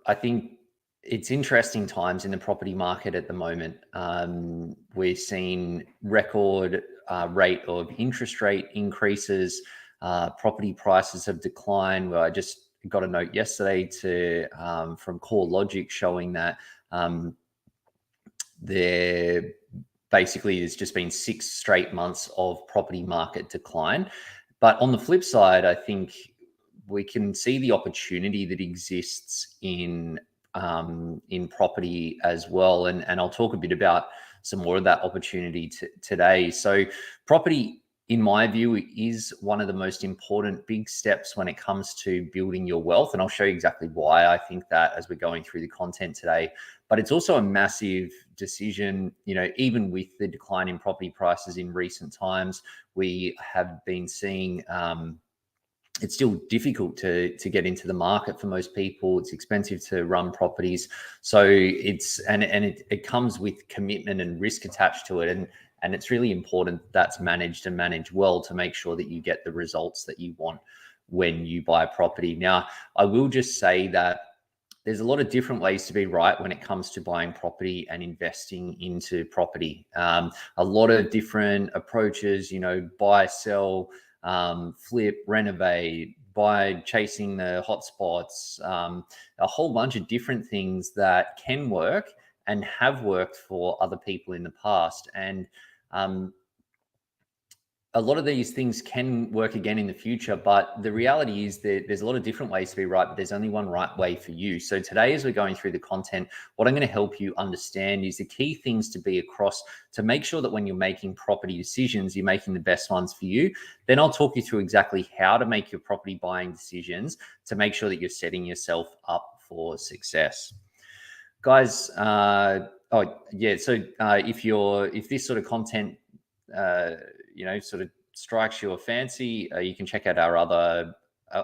I think it's interesting times in the property market at the moment. We're seeing record rate of interest rate increases. Property prices have declined. Well, I just got a note yesterday from CoreLogic showing that there basically has just been 6 straight months of property market decline. But on the flip side, I think we can see the opportunity that exists in property as well. And I'll talk a bit about some more of that opportunity today. So property, in my view, is one of the most important big steps when it comes to building your wealth. And I'll show you exactly why I think that as we're going through the content today. But it's also a massive decision, even with the decline in property prices in recent times, we have been seeing it's still difficult to get into the market for most people. It's expensive to run properties. So it comes with commitment and risk attached to it. And it's really important that's managed and managed well to make sure that you get the results that you want when you buy a property. Now, I will just say that there's a lot of different ways to be right when it comes to buying property and investing into property. A lot of different approaches, buy, sell, flip, renovate, buy, chasing the hotspots, a whole bunch of different things that can work and have worked for other people in the past. And a lot of these things can work again in the future, but the reality is that there's a lot of different ways to be right, but there's only one right way for you. So today, as we're going through the content, what I'm going to help you understand is the key things to be across to make sure that when you're making property decisions, you're making the best ones for you. Then I'll talk you through exactly how to make your property buying decisions to make sure that you're setting yourself up for success. Guys, if this sort of content sort of strikes your fancy, you can check out our other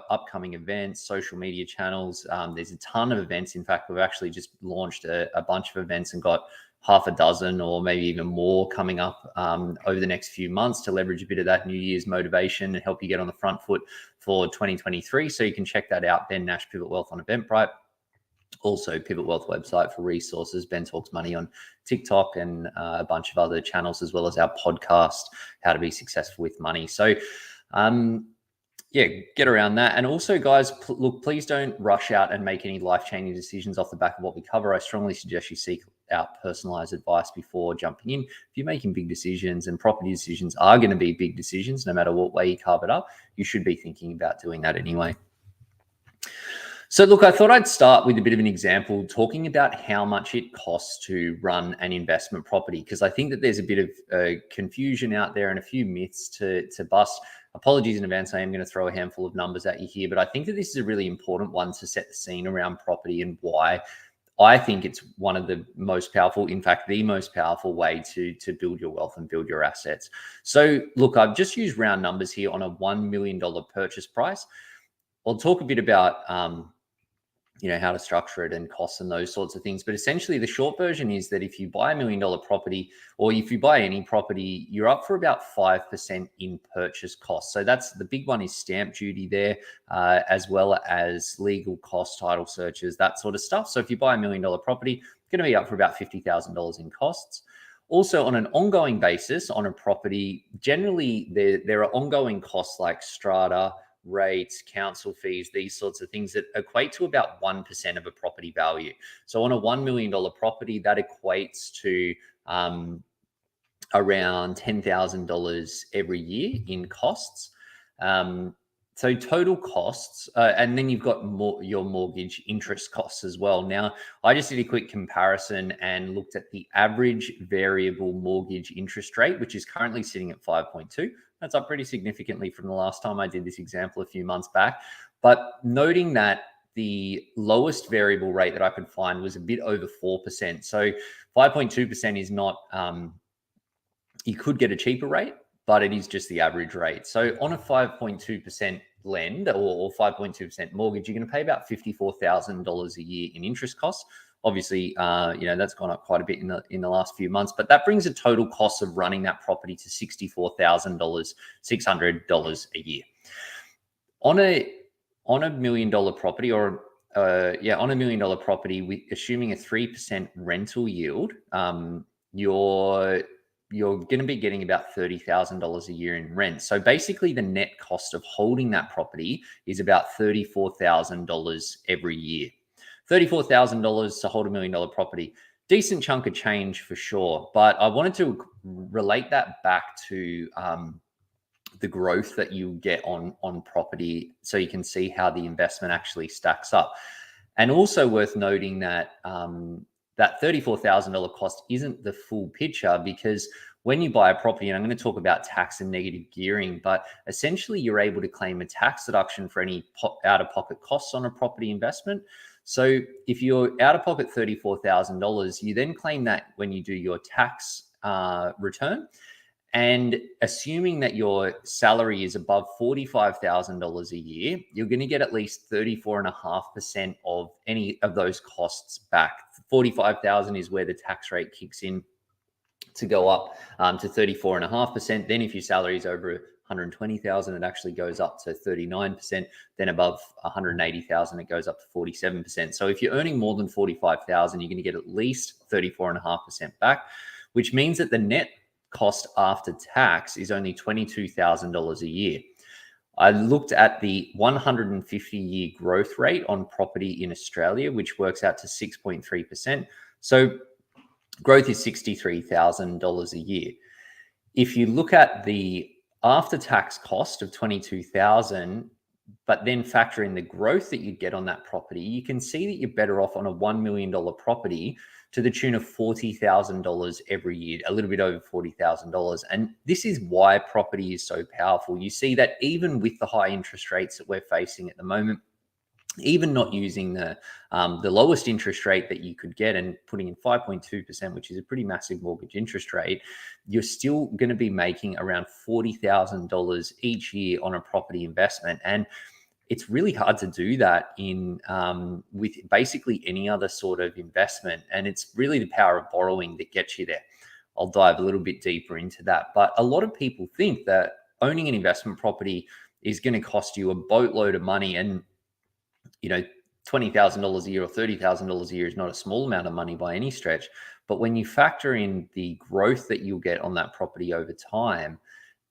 upcoming events, social media channels. There's a ton of events. In fact, we've actually just launched a bunch of events and got half a dozen or maybe even more coming up over the next few months to leverage a bit of that New Year's motivation and help you get on the front foot for 2023. So you can check that out, Ben Nash Pivot Wealth on Eventbrite. Also, Pivot Wealth website for resources. Ben Talks Money on TikTok and a bunch of other channels, as well as our podcast, How to Be Successful with Money. So, get around that. And also, guys, look, please don't rush out and make any life-changing decisions off the back of what we cover. I strongly suggest you seek out personalized advice before jumping in. If you're making big decisions, and property decisions are going to be big decisions, no matter what way you carve it up, you should be thinking about doing that anyway. So look, I thought I'd start with a bit of an example talking about how much it costs to run an investment property, because I think that there's a bit of confusion out there and a few myths to bust. Apologies in advance, I am going to throw a handful of numbers at you here, but I think that this is a really important one to set the scene around property and why I think it's one of the most powerful, in fact, the most powerful way to build your wealth and build your assets. So look, I've just used round numbers here on a $1 million purchase price. I'll talk a bit about how to structure it and costs and those sorts of things. But essentially the short version is that if you buy $1 million property, or if you buy any property, you're up for about 5% in purchase costs. So that's the big one, is stamp duty there, as well as legal costs, title searches, that sort of stuff. So if you buy $1 million property, it's going to be up for about $50,000 in costs. Also, on an ongoing basis on a property, generally there are ongoing costs like strata, rates, council fees, these sorts of things that equate to about 1% of a property value. So on a $1 million property, that equates to around $10,000 every year in costs. So total costs, and then you've got your mortgage interest costs as well. Now, I just did a quick comparison and looked at the average variable mortgage interest rate, which is currently sitting at 5.2. That's up pretty significantly from the last time I did this example a few months back. But noting that the lowest variable rate that I could find was a bit over 4%. So 5.2% is not, you could get a cheaper rate, but it is just the average rate. So on a 5.2% lend or 5.2% mortgage, you're going to pay about $54,000 a year in interest costs. Obviously, that's gone up quite a bit in the last few months, but that brings a total cost of running that property to $64,600 a year. On a $1 million property, or on $1 million property, assuming a 3% rental yield, you're going to be getting about $30,000 a year in rent. So basically, the net cost of holding that property is about $34,000 every year. $34,000 to hold $1 million property, decent chunk of change for sure. But I wanted to relate that back to the growth that you get on property, so you can see how the investment actually stacks up. And also worth noting that that $34,000 cost isn't the full picture, because when you buy a property, and I'm going to talk about tax and negative gearing, but essentially you're able to claim a tax deduction for any out-of-pocket costs on a property investment. So if you're out-of-pocket $34,000, you then claim that when you do your tax return. And assuming that your salary is above $45,000 a year, you're going to get at least 34.5% of any of those costs back. 45,000 is where the tax rate kicks in to go up to 34.5%. Then if your salary is over 120,000, it actually goes up to 39%. Then above 180,000, it goes up to 47%. So if you're earning more than 45,000, you're going to get at least 34.5% back, which means that the net cost after tax is only $22,000 a year. I looked at the 150-year growth rate on property in Australia, which works out to 6.3%. So growth is $63,000 a year. If you look at the after-tax cost of $22,000, but then factor in the growth that you get on that property, you can see that you're better off on a $1 million property to the tune of $40,000 every year, a little bit over $40,000. And this is why property is so powerful. You see that even with the high interest rates that we're facing at the moment, even not using the lowest interest rate that you could get and putting in 5.2%, which is a pretty massive mortgage interest rate, you're still going to be making around $40,000 each year on a property investment. And it's really hard to do that in with basically any other sort of investment. And it's really the power of borrowing that gets you there. I'll dive a little bit deeper into that. But a lot of people think that owning an investment property is going to cost you a boatload of money. And, you know, $20,000 a year or $30,000 a year is not a small amount of money by any stretch. But when you factor in the growth that you'll get on that property over time,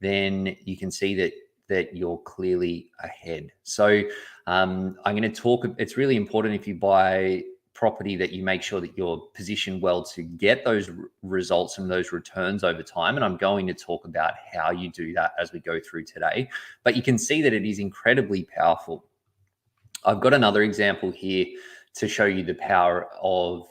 then you can see that you're clearly ahead. So I'm going to talk, it's really important if you buy property that you make sure that you're positioned well to get those results and those returns over time. And I'm going to talk about how you do that as we go through today. But you can see that it is incredibly powerful. I've got another example here to show you the power of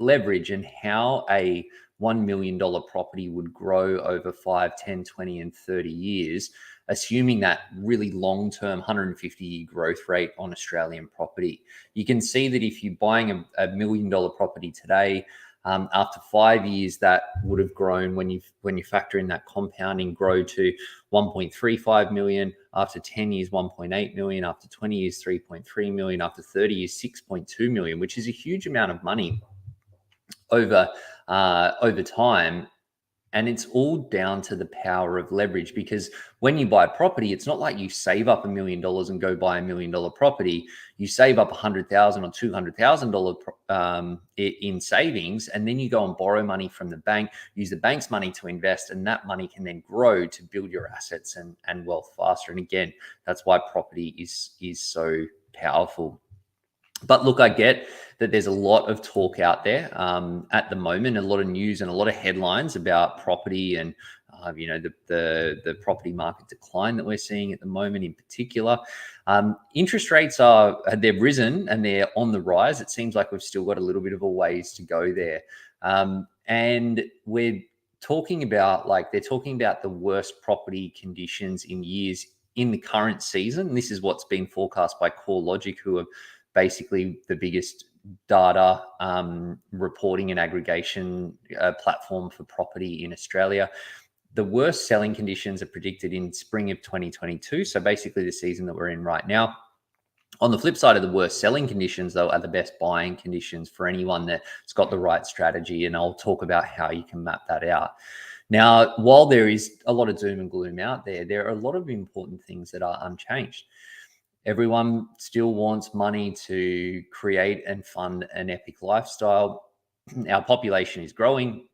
leverage and how a $1 million property would grow over 5, 10, 20, and 30 years, assuming that really long-term 150-year growth rate on Australian property. You can see that if you're buying a $1 million property today, after 5 years, that would have grown, when you factor in that compounding, grow to 1.35 million. After 10 years, 1.8 million. After 20 years, 3.3 million. After 30 years, 6.2 million, which is a huge amount of money over time. And it's all down to the power of leverage, because when you buy a property, it's not like you save up $1 million and go buy $1 million property. You save up $100,000 or $200,000 in savings, and then you go and borrow money from the bank, use the bank's money to invest, and that money can then grow to build your assets and wealth faster. And again, that's why property is so powerful. But look, I get that there's a lot of talk out there at the moment, a lot of news and a lot of headlines about property and the property market decline that we're seeing at the moment in particular. Interest rates they've risen and they're on the rise. It seems like we've still got a little bit of a ways to go there. And we're talking about, they're talking about the worst property conditions in years in the current season. This is what's been forecast by CoreLogic, who are basically the biggest data reporting and aggregation platform for property in Australia. The worst selling conditions are predicted in spring of 2022. So basically the season that we're in right now. On the flip side of the worst selling conditions, though, are the best buying conditions for anyone that's got the right strategy. And I'll talk about how you can map that out. Now, while there is a lot of doom and gloom out there, there are a lot of important things that are unchanged. Everyone still wants money to create and fund an epic lifestyle. Our population is growing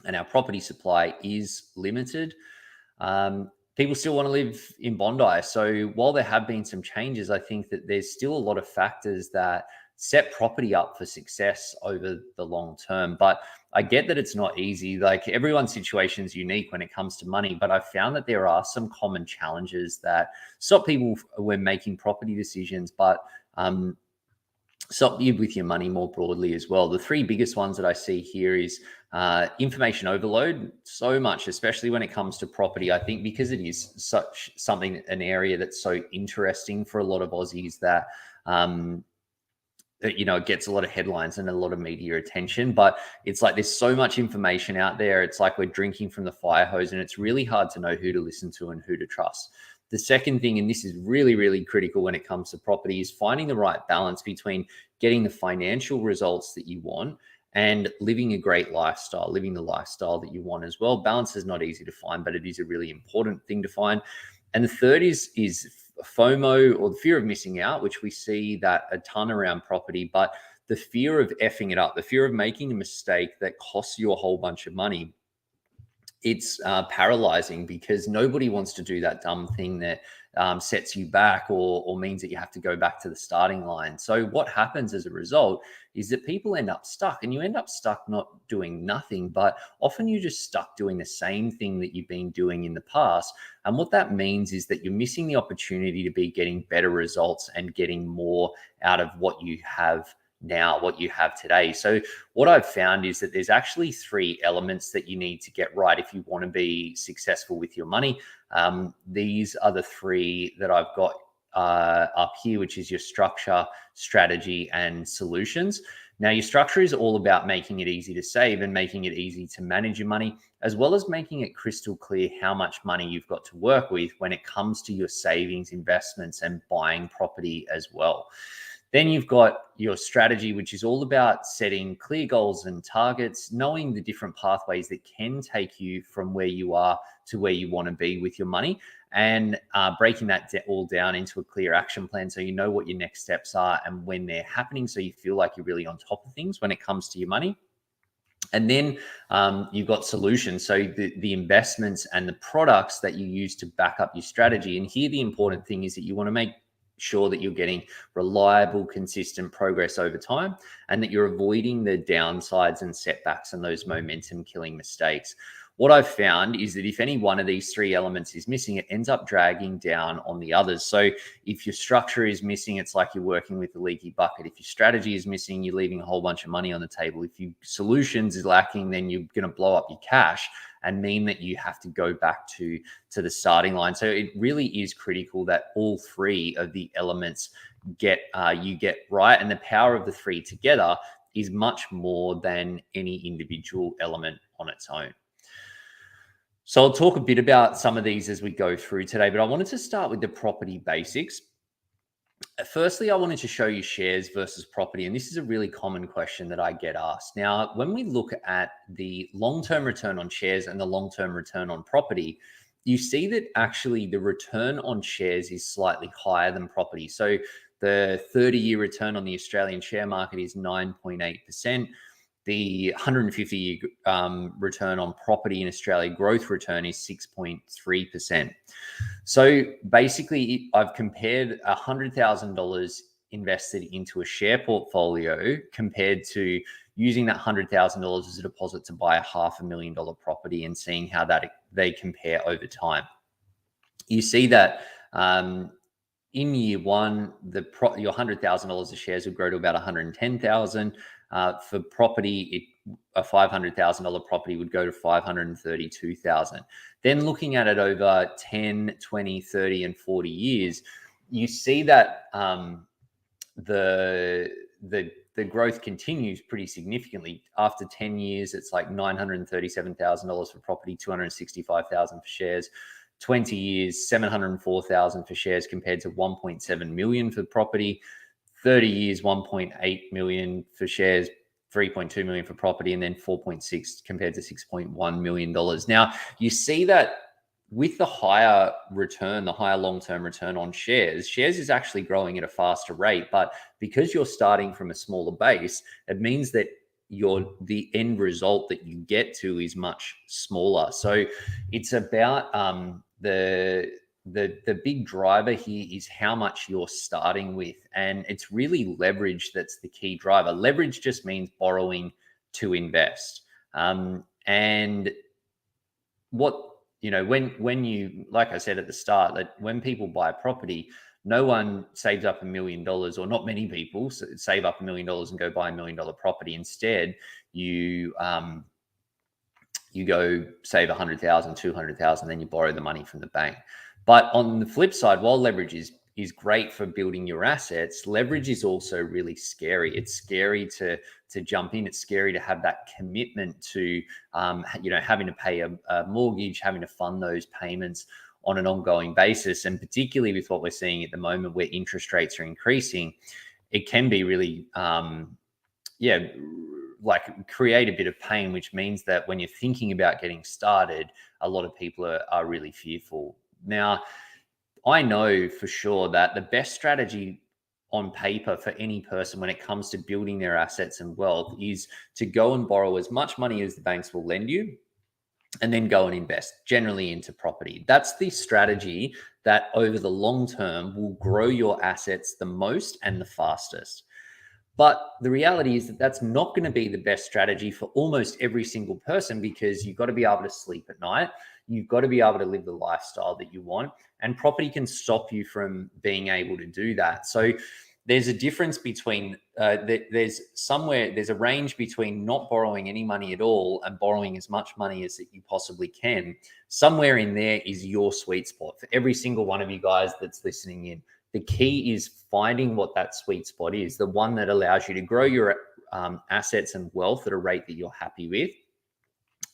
and our property supply is limited. People still want to live in Bondi. So while there have been some changes, I think that there's still a lot of factors that set property up for success over the long term. But I get that it's not easy. Like, everyone's situation is unique when it comes to money, but I've found that there are some common challenges that stop people when making property decisions, but stop you with your money more broadly as well. The three biggest ones that I see here is information overload. So much, especially when it comes to property, I think because it is such something, an area that's so interesting for a lot of Aussies that it gets a lot of headlines and a lot of media attention, but it's like there's so much information out there. It's like we're drinking from the fire hose, and it's really hard to know who to listen to and who to trust. The second thing, and this is really, really critical when it comes to property, is finding the right balance between getting the financial results that you want and living a great lifestyle, living the lifestyle that you want as well. Balance is not easy to find, but it is a really important thing to find. And the third is FOMO, or the fear of missing out, which we see that a ton around property, but the fear of effing it up, the fear of making a mistake that costs you a whole bunch of money. It's paralyzing, because nobody wants to do that dumb thing that sets you back or means that you have to go back to the starting line. So what happens as a result is that people end up stuck, and you end up stuck not doing nothing, but often you're just stuck doing the same thing that you've been doing in the past. And what that means is that you're missing the opportunity to be getting better results and getting more out of what you have now, what you have today. So what I've found is that there's actually three elements that you need to get right if you want to be successful with your money. These are the three that I've got up here, which is your structure, strategy, and solutions. Now, your structure is all about making it easy to save and making it easy to manage your money, as well as making it crystal clear how much money you've got to work with when it comes to your savings, investments, and buying property as well. Then you've got your strategy, which is all about setting clear goals and targets, knowing the different pathways that can take you from where you are to where you want to be with your money, and breaking that all down into a clear action plan so you know what your next steps are and when they're happening, so you feel like you're really on top of things when it comes to your money. And then you've got solutions, so the investments and the products that you use to back up your strategy. And here the important thing is that you want to make sure that you're getting reliable, consistent progress over time, and that you're avoiding the downsides and setbacks and those momentum killing mistakes. What I've found is that if any one of these three elements is missing, it ends up dragging down on the others. So if your structure is missing, it's like you're working with a leaky bucket. If your strategy is missing, you're leaving a whole bunch of money on the table. If your solutions is lacking, then you're going to blow up your cash and mean that you have to go back to the starting line. So it really is critical that all three of the elements you get right. And the power of the three together is much more than any individual element on its own. So I'll talk a bit about some of these as we go through today, but I wanted to start with the property basics. Firstly, I wanted to show you shares versus property, and this is a really common question that I get asked. Now, when we look at the long-term return on shares and the long-term return on property, you see that actually the return on shares is slightly higher than property. So the 30-year return on the Australian share market is 9.8%. The 150-year return on property in Australia, growth return, is 6.3%. So basically, I've compared $100,000 invested into a share portfolio compared to using that $100,000 as a deposit to buy a $500,000 property, and seeing how they compare over time. You see that in year one, your $100,000 of shares would grow to about $110,000. For property, a $500,000 property would go to $532,000. Then looking at it over 10, 20, 30, and 40 years, you see that the growth continues pretty significantly. After 10 years, it's like $937,000 for property, $265,000 for shares. 20 years, $704,000 for shares compared to $1.7 million for property. 30 years, $1.8 million for shares, $3.2 million for property, and then 4.6 compared to $6.1 million. Now, you see that with the higher return, the higher long-term return on shares is actually growing at a faster rate. But because you're starting from a smaller base, it means that the end result that you get to is much smaller. So it's about the big driver here is how much you're starting with, and it's really leverage that's the key driver. Leverage just means borrowing to invest, and what when you, like I said at the start, that when people buy a property, no one saves up $1 million, or not many people save up $1 million and go buy $1 million property. Instead, you you go save 100,000, 200,000, then you borrow the money from the bank. But on the flip side, while leverage is great for building your assets, leverage is also really scary. It's scary to jump in. It's scary to have that commitment to having to pay a mortgage, having to fund those payments on an ongoing basis. And particularly with what we're seeing at the moment, where interest rates are increasing, it can be really like create a bit of pain, which means that when you're thinking about getting started, a lot of people are really fearful. Now, I know for sure that the best strategy on paper for any person when it comes to building their assets and wealth is to go and borrow as much money as the banks will lend you, and then go and invest generally into property. That's the strategy that over the long term will grow your assets the most and the fastest. But the reality is that that's not going to be the best strategy for almost every single person, because you've got to be able to sleep at night. You've got to be able to live the lifestyle that you want, and property can stop you from being able to do that. So there's a difference between there's a range between not borrowing any money at all and borrowing as much money as that you possibly can. Somewhere in there is your sweet spot for every single one of you guys that's listening in. The key is finding what that sweet spot is, the one that allows you to grow your assets and wealth at a rate that you're happy with,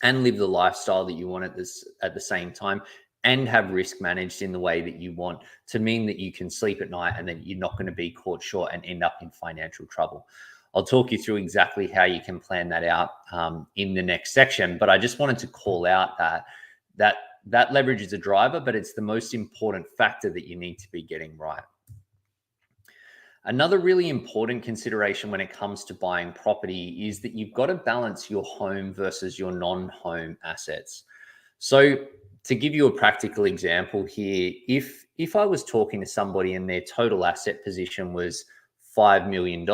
and live the lifestyle that you want at the same time, and have risk managed in the way that you want, to mean that you can sleep at night and that you're not going to be caught short and end up in financial trouble. I'll talk you through exactly how you can plan that out in the next section. But I just wanted to call out that leverage is a driver, but it's the most important factor that you need to be getting right. Another really important consideration when it comes to buying property is that you've got to balance your home versus your non-home assets. So to give you a practical example here, if I was talking to somebody and their total asset position was $5 million,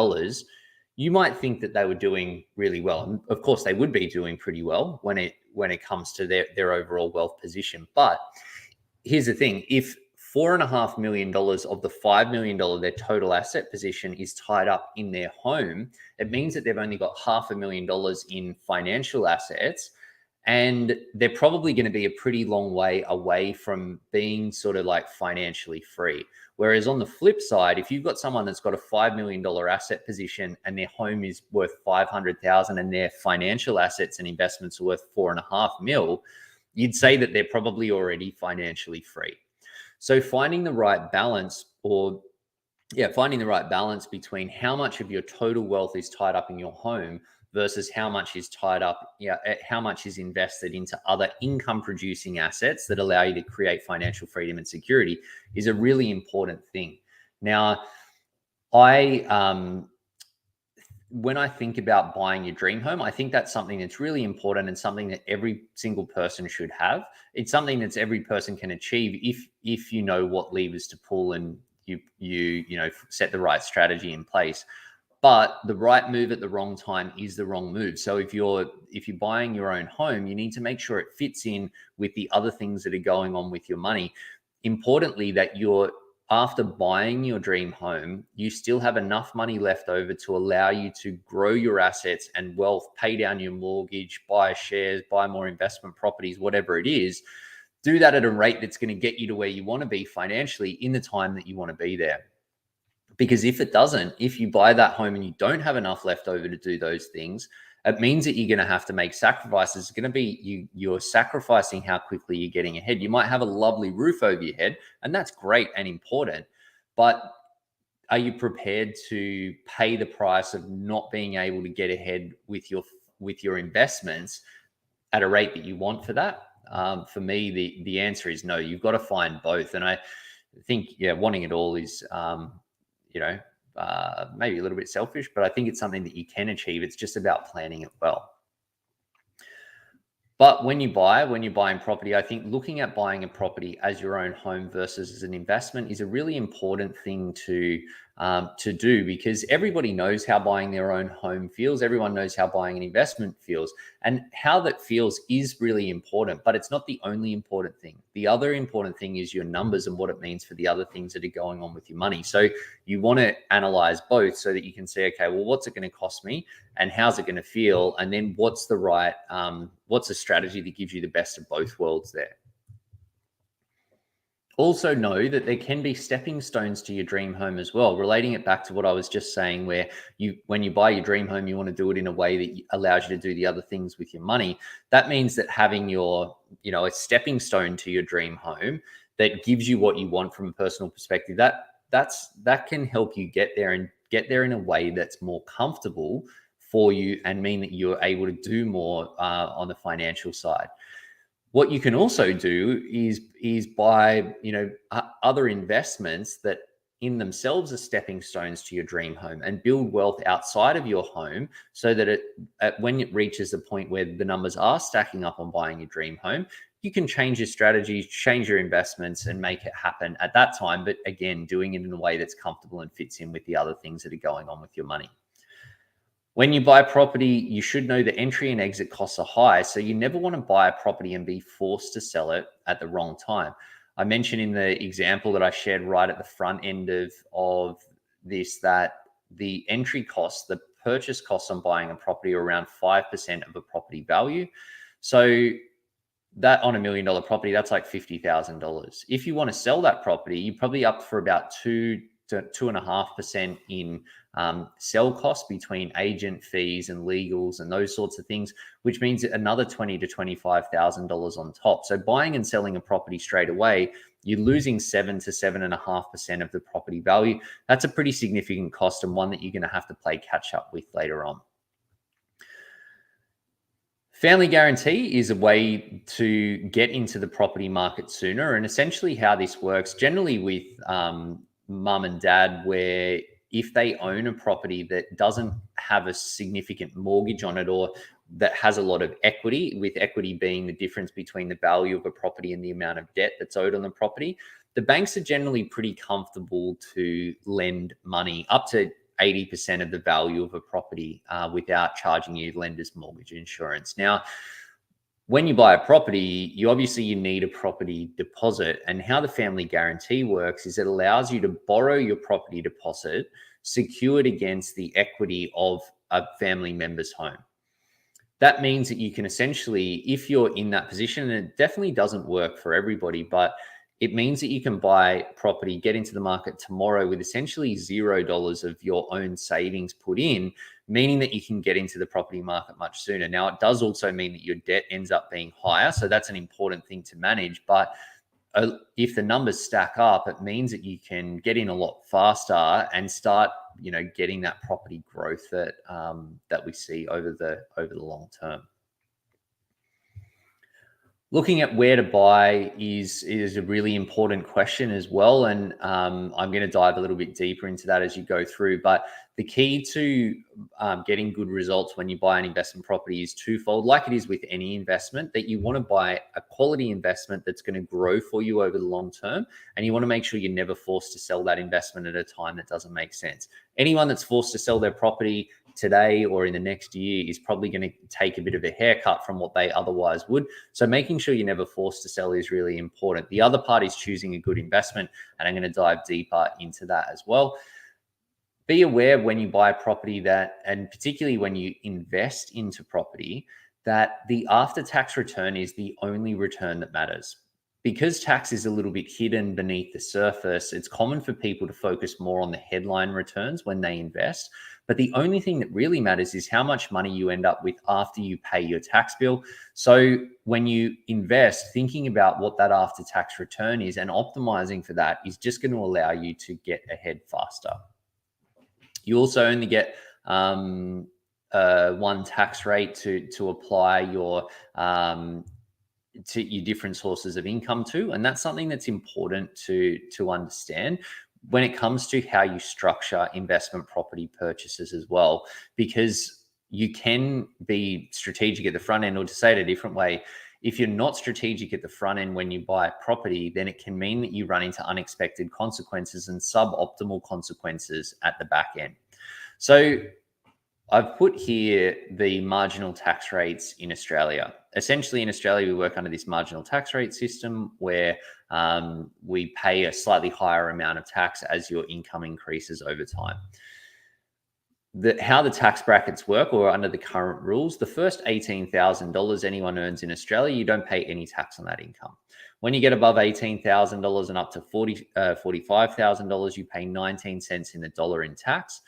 you might think that they were doing really well. And of course, they would be doing pretty well when it comes to their overall wealth position. But here's the thing: if $4.5 million of the $5 million their total asset position is tied up in their home, it means that they've only got $500,000 in financial assets, and they're probably going to be a pretty long way away from being sort of like financially free. Whereas on the flip side, if you've got someone that's got a $5 million asset position and their home is worth $500,000 and their financial assets and investments are worth $4.5 million, you'd say that they're probably already financially free. So finding the right balance between how much of your total wealth is tied up in your home versus how much is tied up, how much is invested into other income producing assets that allow you to create financial freedom and security is a really important thing. Now, when I think about buying your dream home, I think that's something that's really important and something that every single person should have. It's something that every person can achieve if you know what levers to pull and you set the right strategy in place. But the right move at the wrong time is the wrong move. So if you're buying your own home, you need to make sure it fits in with the other things that are going on with your money. Importantly, that after buying your dream home, you still have enough money left over to allow you to grow your assets and wealth, pay down your mortgage, buy shares, buy more investment properties, whatever it is. Do that at a rate that's going to get you to where you want to be financially in the time that you want to be there. Because if it doesn't, if you buy that home and you don't have enough left over to do those things, it means that you're going to have to make sacrifices. It's going to be you're sacrificing how quickly you're getting ahead. You might have a lovely roof over your head, and that's great and important. But are you prepared to pay the price of not being able to get ahead with your investments at a rate that you want for that? For me, the answer is no. You've got to find both. And I think, wanting it all is, maybe a little bit selfish, but I think it's something that you can achieve. It's just about planning it well. But when you're buying property, I think looking at buying a property as your own home versus as an investment is a really important thing to do, because everybody knows how buying their own home feels. Everyone knows how buying an investment feels, and how that feels is really important, but it's not the only important thing. The other important thing is your numbers and what it means for the other things that are going on with your money. So you want to analyze both so that you can say, okay, well, what's it going to cost me and how's it going to feel? And then what's the right, what's a strategy that gives you the best of both worlds there? Also know that there can be stepping stones to your dream home as well. Relating it back to what I was just saying, where when you buy your dream home, you want to do it in a way that allows you to do the other things with your money. That means that having a stepping stone to your dream home that gives you what you want from a personal perspective, that can help you get there, and get there in a way that's more comfortable for you, and mean that you're able to do more on the financial side. What you can also do is buy, other investments that in themselves are stepping stones to your dream home, and build wealth outside of your home, so that when it reaches the point where the numbers are stacking up on buying your dream home, you can change your strategy, change your investments, and make it happen at that time. But again, doing it in a way that's comfortable and fits in with the other things that are going on with your money. When you buy property, you should know that entry and exit costs are high. So you never want to buy a property and be forced to sell it at the wrong time. I mentioned in the example that I shared right at the front end of this, that the entry costs, the purchase costs on buying a property, are around 5% of a property value. So that on $1 million property, that's like $50,000. If you want to sell that property, you're probably up for about 2 to 2.5% in sell costs between agent fees and legals and those sorts of things, which means another $20,000 to $25,000 on top. So buying and selling a property straight away, you're losing 7 to 7.5% of the property value. That's a pretty significant cost, and one that you're going to have to play catch up with later on. Family guarantee is a way to get into the property market sooner. And essentially how this works, generally with mum and dad, where if they own a property that doesn't have a significant mortgage on it, or that has a lot of equity, with equity being the difference between the value of a property and the amount of debt that's owed on the property, the banks are generally pretty comfortable to lend money up to 80% of the value of a property without charging you lender's mortgage insurance. Now, when you buy a property, you need a property deposit. And how the family guarantee works is it allows you to borrow your property deposit secured against the equity of a family member's home. That means that you can essentially, if you're in that position, and it definitely doesn't work for everybody, but it means that you can buy property, get into the market tomorrow with essentially $0 of your own savings put in, meaning that you can get into the property market much sooner. Now, it does also mean that your debt ends up being higher. So that's an important thing to manage. But if the numbers stack up, it means that you can get in a lot faster and start, getting that property growth that we see over the long term. Looking at where to buy is a really important question as well. And I'm going to dive a little bit deeper into that as you go through. But the key to getting good results when you buy an investment property is twofold. Like it is with any investment, that you want to buy a quality investment that's going to grow for you over the long term. And you want to make sure you're never forced to sell that investment at a time that doesn't make sense. Anyone that's forced to sell their property today or in the next year is probably going to take a bit of a haircut from what they otherwise would. So making sure you're never forced to sell is really important. The other part is choosing a good investment, and I'm going to dive deeper into that as well. Be aware when you buy a property that, and particularly when you invest into property, that the after-tax return is the only return that matters. Because tax is a little bit hidden beneath the surface, it's common for people to focus more on the headline returns when they invest. But the only thing that really matters is how much money you end up with after you pay your tax bill. So when you invest, thinking about what that after-tax return is and optimizing for that is just going to allow you to get ahead faster. You also only get one tax rate to apply your to your different sources of income to, and that's something that's important to understand when it comes to how you structure investment property purchases as well, because you can be strategic at the front end, or to say it a different way, if you're not strategic at the front end when you buy a property, then it can mean that you run into unexpected consequences and suboptimal consequences at the back end. So I've put here the marginal tax rates in Australia. Essentially, in Australia, we work under this marginal tax rate system where we pay a slightly higher amount of tax as your income increases over time. How the tax brackets work, or under the current rules, the first $18,000 anyone earns in Australia, you don't pay any tax on that income. When you get above $18,000 and up to $45,000, you pay 19 cents in the dollar in tax.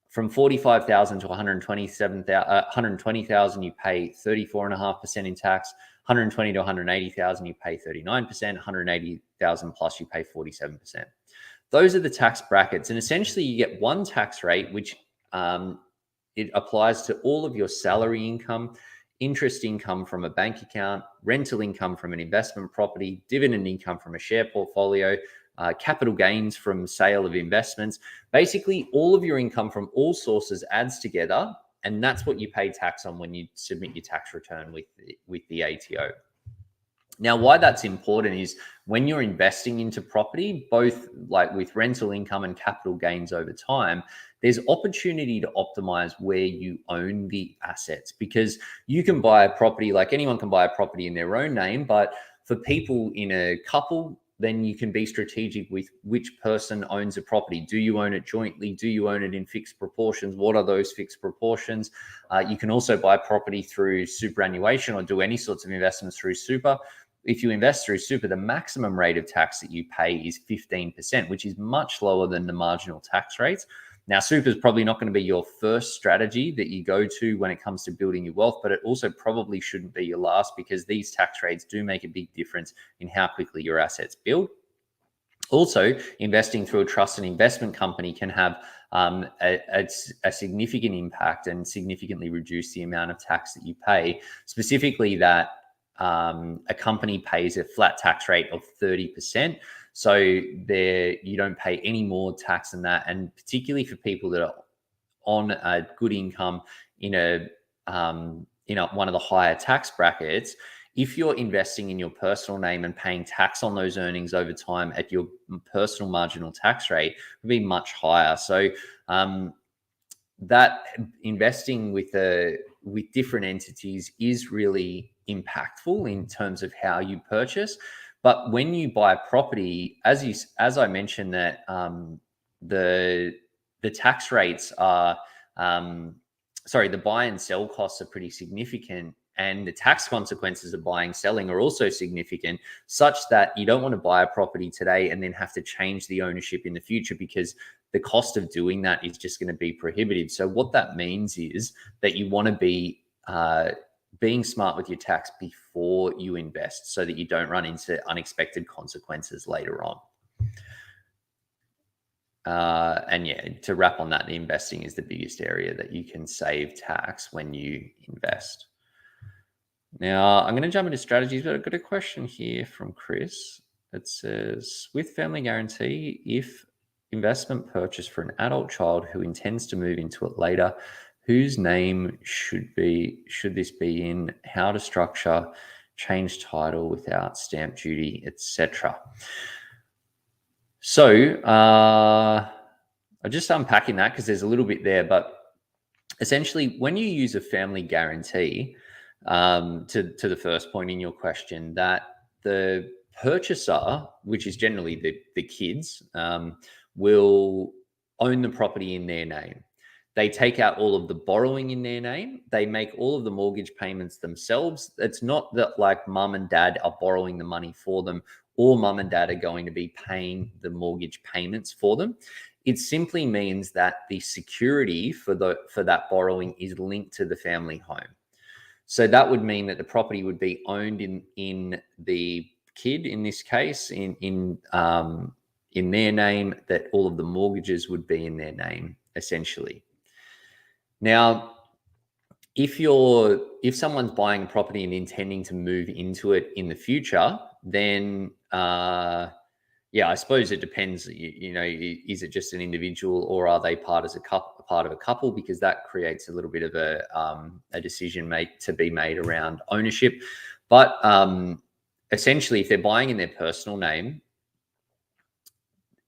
From 45,000 to 120,000, you pay 34.5% in tax. 120 to 180,000, you pay 39%. 180,000 plus, you pay 47%. Those are the tax brackets, and essentially, you get one tax rate, which it applies to all of your salary income, interest income from a bank account, rental income from an investment property, dividend income from a share portfolio, capital gains from sale of investments. Basically, all of your income from all sources adds together, and that's what you pay tax on when you submit your tax return with the ATO. Now, why that's important is when you're investing into property, both like with rental income and capital gains over time, there's opportunity to optimize where you own the assets, because you can buy a property, like anyone can buy a property in their own name, but for people in a couple, then you can be strategic with which person owns a property. Do you own it jointly? Do you own it in fixed proportions? What are those fixed proportions? You can also buy property through superannuation or do any sorts of investments through super. If you invest through super, the maximum rate of tax that you pay is 15%, which is much lower than the marginal tax rates. Now, super is probably not going to be your first strategy that you go to when it comes to building your wealth, but it also probably shouldn't be your last, because these tax rates do make a big difference in how quickly your assets build. Also, investing through a trust and investment company can have a significant impact and significantly reduce the amount of tax that you pay, specifically that a company pays a flat tax rate of 30%. So there, you don't pay any more tax than that. And particularly for people that are on a good income in one of the higher tax brackets, if you're investing in your personal name and paying tax on those earnings over time at your personal marginal tax rate, would be much higher. So that investing with different entities is really impactful in terms of how you purchase. But when you buy a property, as I mentioned, that the tax rates are the buy and sell costs are pretty significant, and the tax consequences of buying and selling are also significant, such that you don't want to buy a property today and then have to change the ownership in the future, because the cost of doing that is just going to be prohibitive. So what that means is that you want to be being smart with your tax before you invest, so that you don't run into unexpected consequences later on. And yeah, to wrap on that, the investing is the biggest area that you can save tax when you invest. Now, I'm going to jump into strategies, but I've got a question here from Chris. It says, with family guarantee, if investment purchase for an adult child who intends to move into it later, whose name should this be in? How to structure, change title without stamp duty, etc. So I'm just unpacking that because there's a little bit there, but essentially, when you use a family guarantee, to the first point in your question, that the purchaser, which is generally the kids, will own the property in their name. They take out all of the borrowing in their name. They make all of the mortgage payments themselves. It's not that like mum and dad are borrowing the money for them, or mum and dad are going to be paying the mortgage payments for them. It simply means that the security for that borrowing is linked to the family home. So that would mean that the property would be owned in the kid, in this case, in their name, that all of the mortgages would be in their name, essentially. Now, if someone's buying a property and intending to move into it in the future, then yeah, I suppose it depends. Is it just an individual, or are they part of a couple? Because that creates a little bit of a decision to be made around ownership. But essentially, if they're buying in their personal name,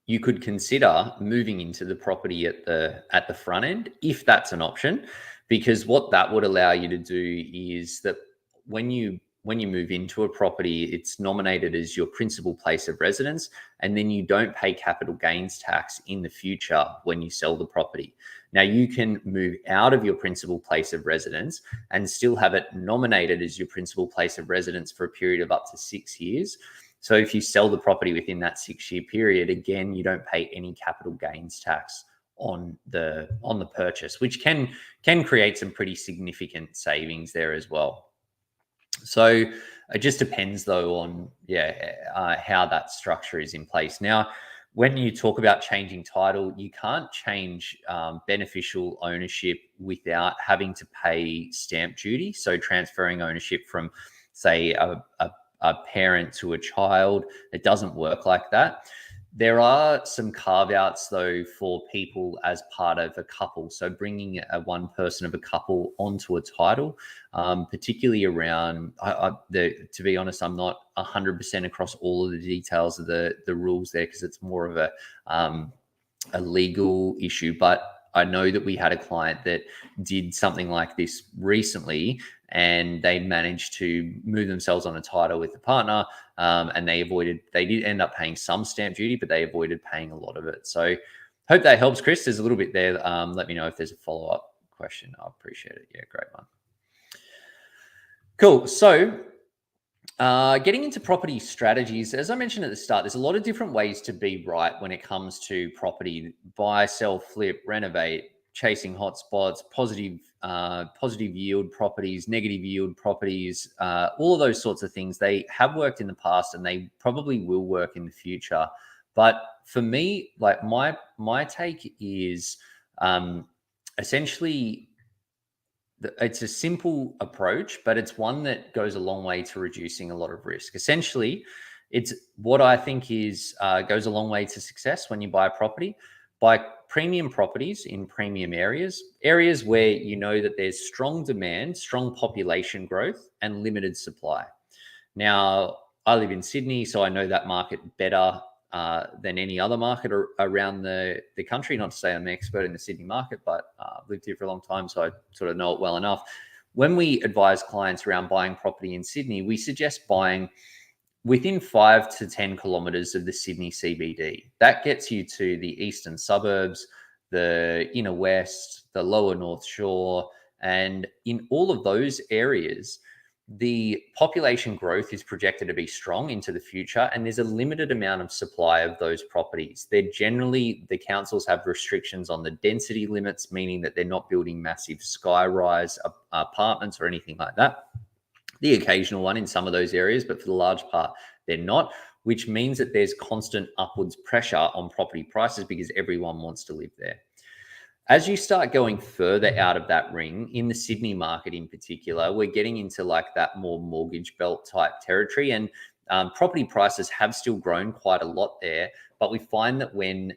you could consider moving into the property at the front end, if that's an option, because what that would allow you to do is that when you move into a property, it's nominated as your principal place of residence, and then you don't pay capital gains tax in the future when you sell the property. Now, you can move out of your principal place of residence and still have it nominated as your principal place of residence for a period of up to 6 years. So if you sell the property within that 6-year period, again, you don't pay any capital gains tax on the purchase, which can create some pretty significant savings there as well. So it just depends, though, on how that structure is in place. Now, when you talk about changing title, you can't change beneficial ownership without having to pay stamp duty. So transferring ownership from, say, a parent to a child, it doesn't work like that. There are some carve-outs, though, for people as part of a couple. So bringing one person of a couple onto a title, particularly around, to be honest, I'm not 100% across all of the details of the rules there, because it's more of a legal issue. But I know that we had a client that did something like this recently, and they managed to move themselves on a title with a partner, and they did end up paying some stamp duty, but they avoided paying a lot of it. So hope that helps, Chris. There's a little bit there. Let me know if there's a follow-up question. I appreciate it. Yeah, great one. Cool. So getting into property strategies, as I mentioned at the start, there's a lot of different ways to be right when it comes to property: buy, sell, flip, renovate, chasing hotspots, positive yield properties, negative yield properties, all of those sorts of things. They have worked in the past, and they probably will work in the future. But for me, like my take is essentially, it's a simple approach, but it's one that goes a long way to reducing a lot of risk. Essentially, it's what I think is goes a long way to success when you buy a property. Buy premium properties in premium areas where you know that there's strong demand, strong population growth, and limited supply. Now, I live in Sydney, so I know that market better than any other market around the country. Not to say I'm an expert in the Sydney market, but I've lived here for a long time, so I sort of know it well enough. When we advise clients around buying property in Sydney, we suggest buying within 5 to 10 kilometers of the Sydney CBD. That gets you to the eastern suburbs, the inner west, the lower North Shore. And in all of those areas, the population growth is projected to be strong into the future, and there's a limited amount of supply of those properties. The councils have restrictions on the density limits, meaning that they're not building massive sky-rise apartments or anything like that. The occasional one in some of those areas, but for the large part, they're not, which means that there's constant upwards pressure on property prices because everyone wants to live there. As you start going further out of that ring, in the Sydney market in particular, we're getting into like that more mortgage belt type territory, and property prices have still grown quite a lot there. But we find that when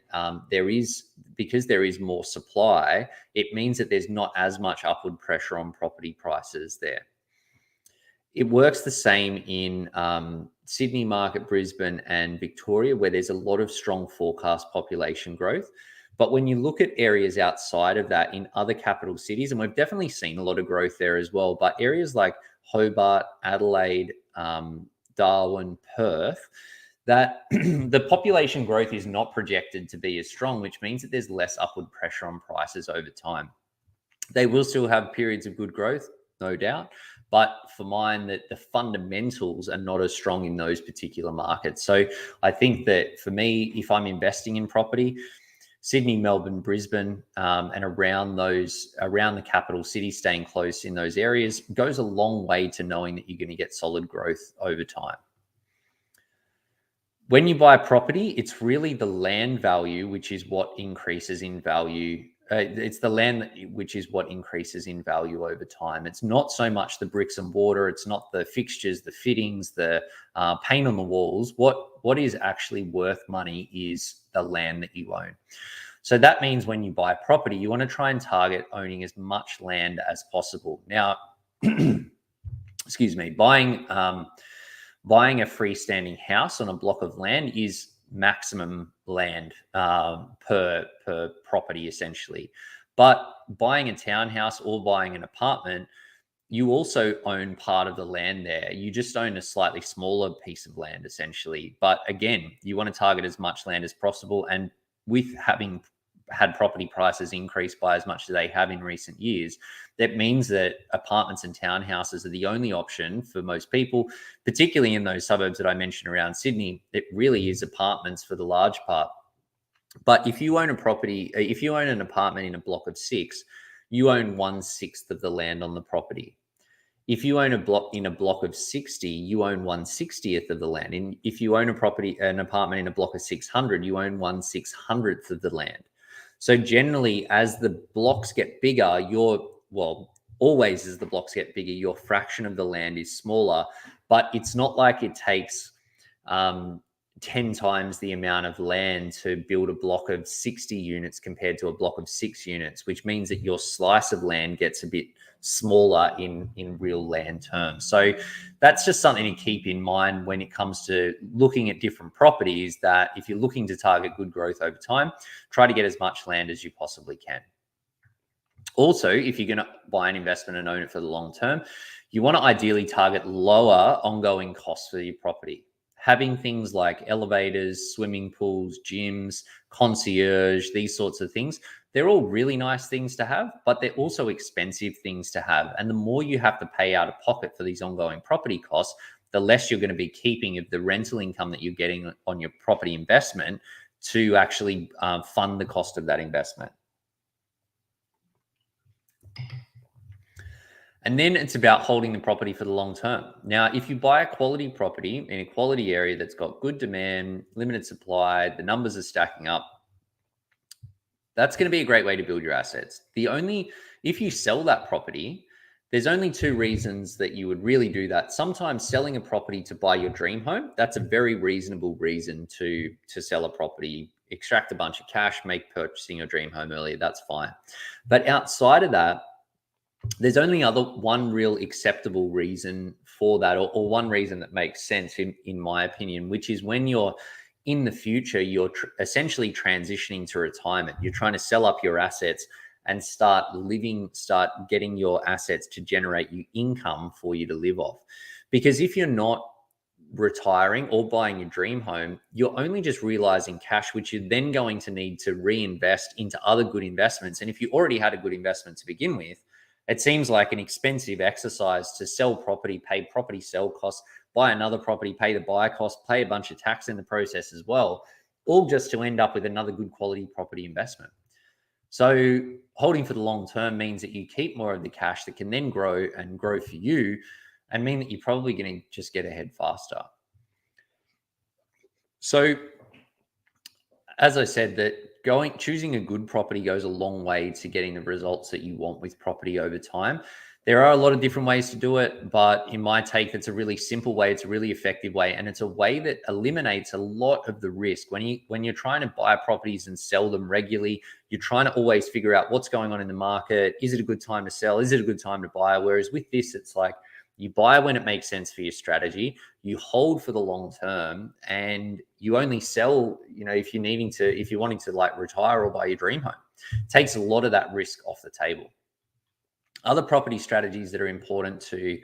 because there is more supply, it means that there's not as much upward pressure on property prices there. It works the same in Sydney market, Brisbane, and Victoria, where there's a lot of strong forecast population growth. But when you look at areas outside of that in other capital cities, and we've definitely seen a lot of growth there as well, but areas like Hobart, Adelaide, Darwin, Perth, that the population growth is not projected to be as strong, which means that there's less upward pressure on prices over time. They will still have periods of good growth, no doubt, but for mine, that the fundamentals are not as strong in those particular markets. So I think that for me, if I'm investing in property, Sydney, Melbourne, Brisbane, and around the capital city, staying close in those areas goes a long way to knowing that you're going to get solid growth over time. When you buy a property, it's really the land value, which is what increases in value it's the land which is what increases in value over time. It's not so much the bricks and mortar. It's not the fixtures, the fittings, the paint on the walls. What is actually worth money is the land that you own. So that means when you buy property, you want to try and target owning as much land as possible. Now, excuse me, buying a freestanding house on a block of land is maximum land per property essentially. But buying a townhouse or buying an apartment, you also own part of the land there. You just own a slightly smaller piece of land essentially. But again, you want to target as much land as possible. And with having had property prices increase by as much as they have in recent years, that means that apartments and townhouses are the only option for most people, particularly in those suburbs that I mentioned around Sydney. It really is apartments for the large part. But if you own a property, if you own an apartment in a block of 6, you own 1/6 of the land on the property. If you own a block in a block of 60, you own 1/60th of the land. And if you own an apartment in a block of 600, you own 1/600th of the land. So generally, as the blocks get bigger, always as the blocks get bigger, your fraction of the land is smaller. But it's not like it takes 10 times the amount of land to build a block of 60 units compared to a block of 6 units, which means that your slice of land gets a bit smaller in real land terms. So that's just something to keep in mind when it comes to looking at different properties, that if you're looking to target good growth over time, try to get as much land as you possibly can. Also, if you're going to buy an investment and own it for the long term, you want to ideally target lower ongoing costs for your property. Having things like elevators, swimming pools, gyms, concierge, these sorts of things, they're all really nice things to have, but they're also expensive things to have. And the more you have to pay out of pocket for these ongoing property costs, the less you're going to be keeping of the rental income that you're getting on your property investment to actually fund the cost of that investment. And then it's about holding the property for the long term. Now, if you buy a quality property in a quality area that's got good demand, limited supply, the numbers are stacking up, that's going to be a great way to build your assets. If you sell that property, there's only 2 reasons that you would really do that. Sometimes selling a property to buy your dream home, that's a very reasonable reason to sell a property, extract a bunch of cash, make purchasing your dream home earlier, that's fine. But outside of that, there's only one real acceptable reason for that, or one reason that makes sense in my opinion, which is when you're in the future, you're essentially transitioning to retirement. You're trying to sell up your assets and start getting your assets to generate you income for you to live off. Because if you're not retiring or buying your dream home, you're only just realizing cash, which you're then going to need to reinvest into other good investments. And if you already had a good investment to begin with, it seems like an expensive exercise to sell property, pay property sell costs, buy another property, pay the buy cost, pay a bunch of tax in the process as well, all just to end up with another good quality property investment. So holding for the long term means that you keep more of the cash that can then grow for you, and mean that you're probably going to just get ahead faster. So as I said, that choosing a good property goes a long way to getting the results that you want with property over time. There are a lot of different ways to do it, but in my take, it's a really simple way. It's a really effective way, and it's a way that eliminates a lot of the risk. When you're trying to buy properties and sell them regularly, you're trying to always figure out what's going on in the market. Is it a good time to sell? Is it a good time to buy? Whereas with this, it's like you buy when it makes sense for your strategy, you hold for the long term, and you only sell, if you're wanting to like retire or buy your dream home. It takes a lot of that risk off the table. Other property strategies that are important to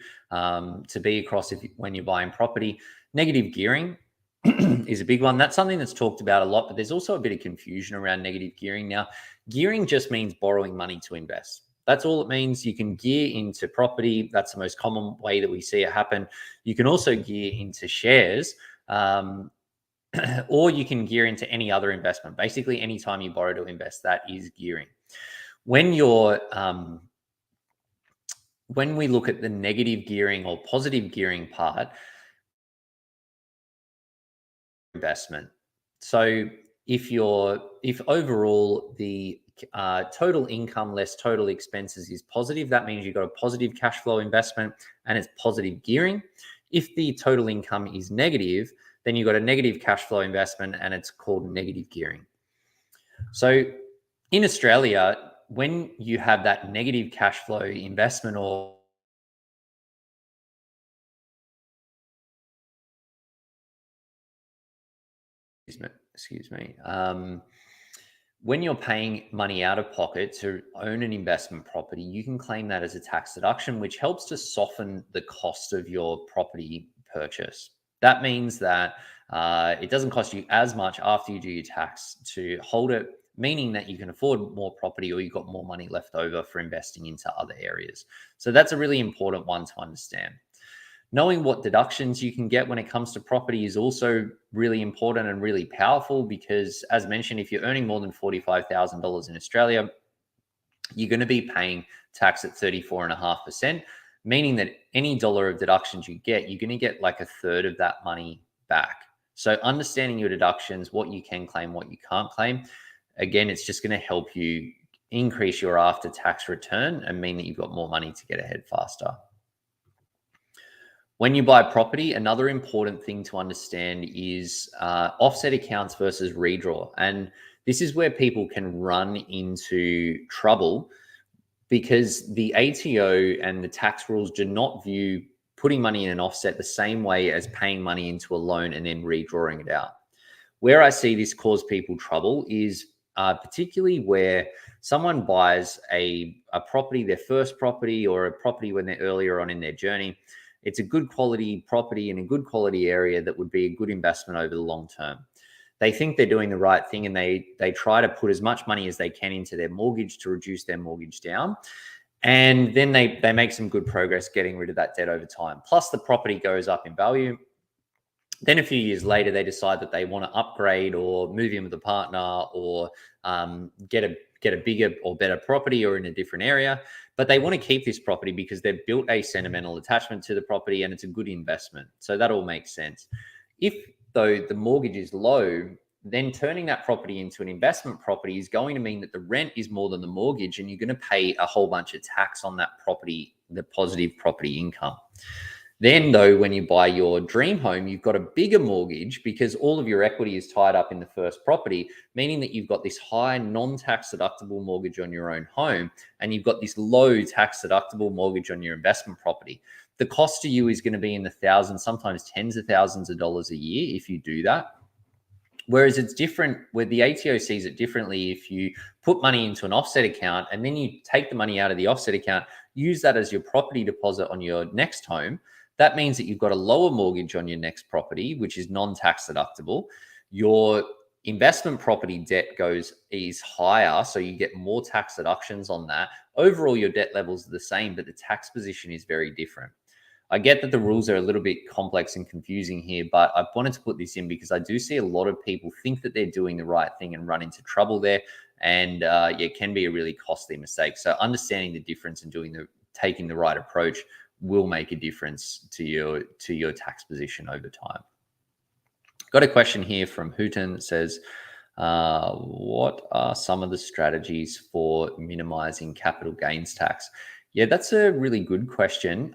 be across when you're buying property, negative gearing is a big one. That's something that's talked about a lot, but there's also a bit of confusion around negative gearing. Now, gearing just means borrowing money to invest. That's all it means. You can gear into property. That's the most common way that we see it happen. You can also gear into shares, or you can gear into any other investment. Basically, anytime you borrow to invest, that is gearing. When we look at the negative gearing or positive gearing part, investment. So if overall the total income less total expenses is positive, that means you've got a positive cash flow investment and it's positive gearing. If the total income is negative, then you've got a negative cash flow investment and it's called negative gearing. So in Australia, when you have that negative cash flow investment or excuse me, when you're paying money out of pocket to own an investment property, you can claim that as a tax deduction, which helps to soften the cost of your property purchase. That means that it doesn't cost you as much after you do your tax to hold it, meaning that you can afford more property or you've got more money left over for investing into other areas. So that's a really important one to understand. Knowing what deductions you can get when it comes to property is also really important and really powerful because, as mentioned, if you're earning more than $45,000 in Australia, you're going to be paying tax at 34.5%, meaning that any dollar of deductions you get, you're going to get like a third of that money back. So understanding your deductions, what you can claim, what you can't claim, again, it's just going to help you increase your after-tax return and mean that you've got more money to get ahead faster. When you buy property, another important thing to understand is offset accounts versus redraw. And this is where people can run into trouble because the ATO and the tax rules do not view putting money in an offset the same way as paying money into a loan and then redrawing it out. Where I see this cause people trouble is particularly where someone buys a property, their first property, or a property when they're earlier on in their journey. It's a good quality property in a good quality area that would be a good investment over the long term. They think they're doing the right thing and they try to put as much money as they can into their mortgage to reduce their mortgage down. And then they make some good progress getting rid of that debt over time. Plus the property goes up in value. Then a few years later, they decide that they want to upgrade or move in with a partner or get a bigger or better property or in a different area. But they want to keep this property because they've built a sentimental attachment to the property and it's a good investment. So that all makes sense. If, though, the mortgage is low, then turning that property into an investment property is going to mean that the rent is more than the mortgage and you're going to pay a whole bunch of tax on that property, the positive property income. Then, though, when you buy your dream home, you've got a bigger mortgage because all of your equity is tied up in the first property, meaning that you've got this high non-tax deductible mortgage on your own home, and you've got this low tax deductible mortgage on your investment property. The cost to you is going to be in the thousands, sometimes tens of thousands of dollars a year if you do that. Whereas it's different where the ATO sees it differently. If you put money into an offset account and then you take the money out of the offset account, use that as your property deposit on your next home, that means that you've got a lower mortgage on your next property, which is non-tax deductible. Your investment property debt is higher, so you get more tax deductions on that. Overall, your debt levels are the same, but the tax position is very different. I get that the rules are a little bit complex and confusing here, but I wanted to put this in because I do see a lot of people think that they're doing the right thing and run into trouble there. And it can be a really costly mistake. So understanding the difference and taking the right approach will make a difference to your tax position over time. Got a question here from Hooten that says, what are some of the strategies for minimizing capital gains tax? Yeah, that's a really good question.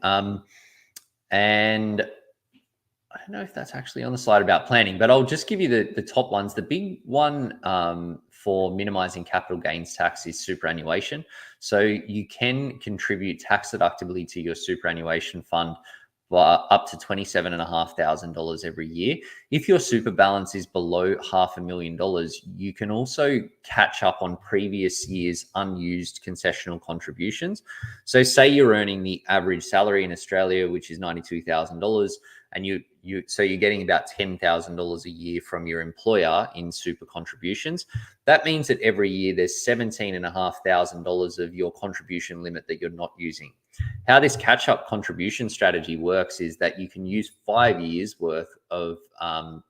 And I don't know if that's actually on the slide about planning, but I'll just give you the top ones. The big one for minimizing capital gains tax is superannuation. So you can contribute tax deductibly to your superannuation fund up to $27,500 every year. If your super balance is below $500,000, you can also catch up on previous year's unused concessional contributions. So say you're earning the average salary in Australia, which is $92,000, and you're getting about $10,000 a year from your employer in super contributions. That means that every year there's $17,500 of your contribution limit that you're not using. How this catch-up contribution strategy works is that you can use 5 years worth of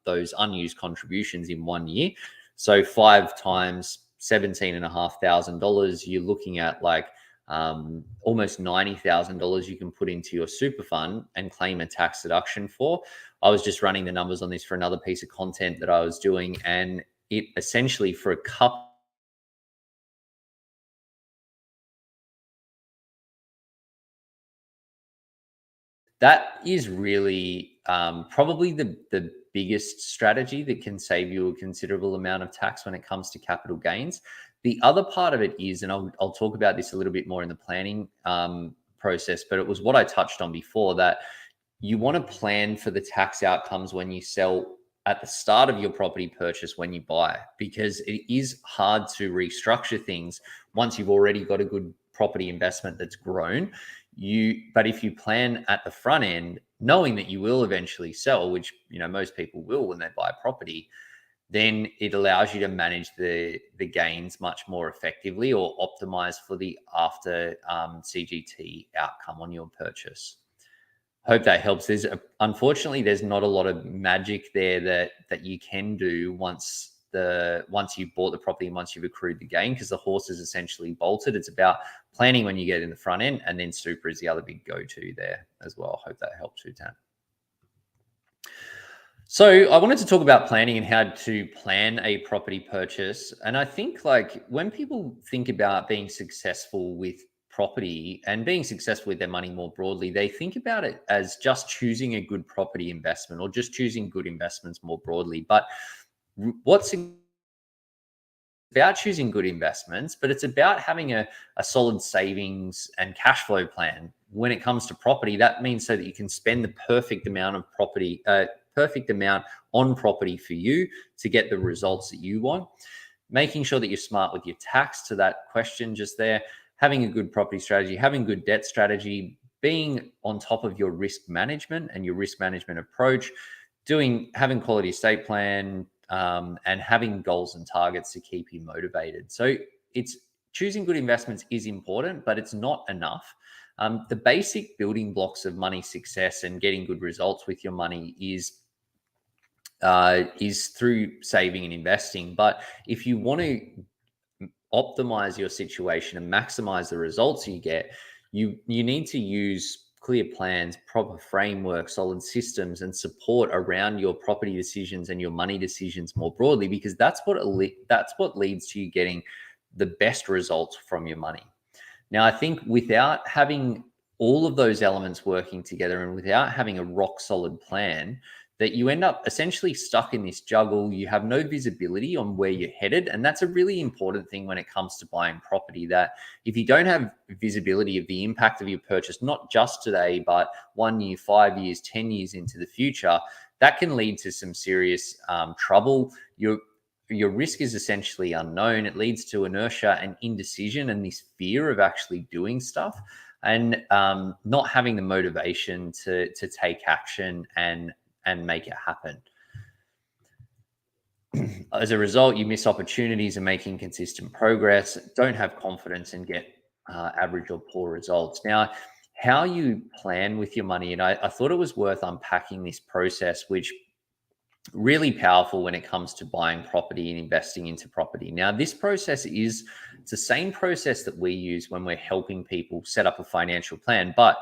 those unused contributions in 1 year. So 5 times $17,500, you're looking at like almost $90,000 you can put into your super fund and claim a tax deduction for. I was just running the numbers on this for another piece of content that I was doing, and it essentially for a couple That is really probably the biggest strategy that can save you a considerable amount of tax when it comes to capital gains. The other part of it is, and I'll talk about this a little bit more in the planning process, but it was what I touched on before, that you want to plan for the tax outcomes when you sell at the start of your property purchase when you buy, because it is hard to restructure things once you've already got a good property investment that's grown. But if you plan at the front end, knowing that you will eventually sell, which most people will when they buy a property, then it allows you to manage the gains much more effectively, or optimize for the after CGT outcome on your purchase. Hope that helps. Unfortunately, there's not a lot of magic there that you can do once you've bought the property and once you've accrued the gain, because the horse is essentially bolted. It's about planning when you get in the front end, and then super is the other big go-to there as well. Hope that helps you, Tan. So I wanted to talk about planning and how to plan a property purchase. And I think, like, when people think about being successful with property and being successful with their money more broadly, they think about it as just choosing a good property investment or just choosing good investments more broadly. But what's about choosing good investments, but it's about having a solid savings and cash flow plan. When it comes to property, that means so that you can spend the perfect amount of property, perfect amount on property for you to get the results that you want. Making sure that you're smart with your tax, to that question just there, having a good property strategy, having good debt strategy, being on top of your risk management and your risk management approach, having quality estate plan, and having goals and targets to keep you motivated. So it's choosing good investments is important, but it's not enough. The basic building blocks of money success and getting good results with your money is through saving and investing. But if you want to optimize your situation and maximize the results you get, you need to use clear plans, proper framework, solid systems, and support around your property decisions and your money decisions more broadly, because that's what leads to you getting the best results from your money. Now, I think without having all of those elements working together and without having a rock solid plan, that you end up essentially stuck in this juggle. You have no visibility on where you're headed. And that's a really important thing when it comes to buying property, that if you don't have visibility of the impact of your purchase, not just today, but 1 year, 5 years, 10 years into the future, that can lead to some serious trouble. Your risk is essentially unknown. It leads to inertia and indecision and this fear of actually doing stuff, and not having the motivation to take action and make it happen. As a result, you miss opportunities and making consistent progress, don't have confidence, and get average or poor results. Now, how you plan with your money, and I thought it was worth unpacking this process, which really powerful when it comes to buying property and investing into property. Now, this process it's the same process that we use when we're helping people set up a financial plan, but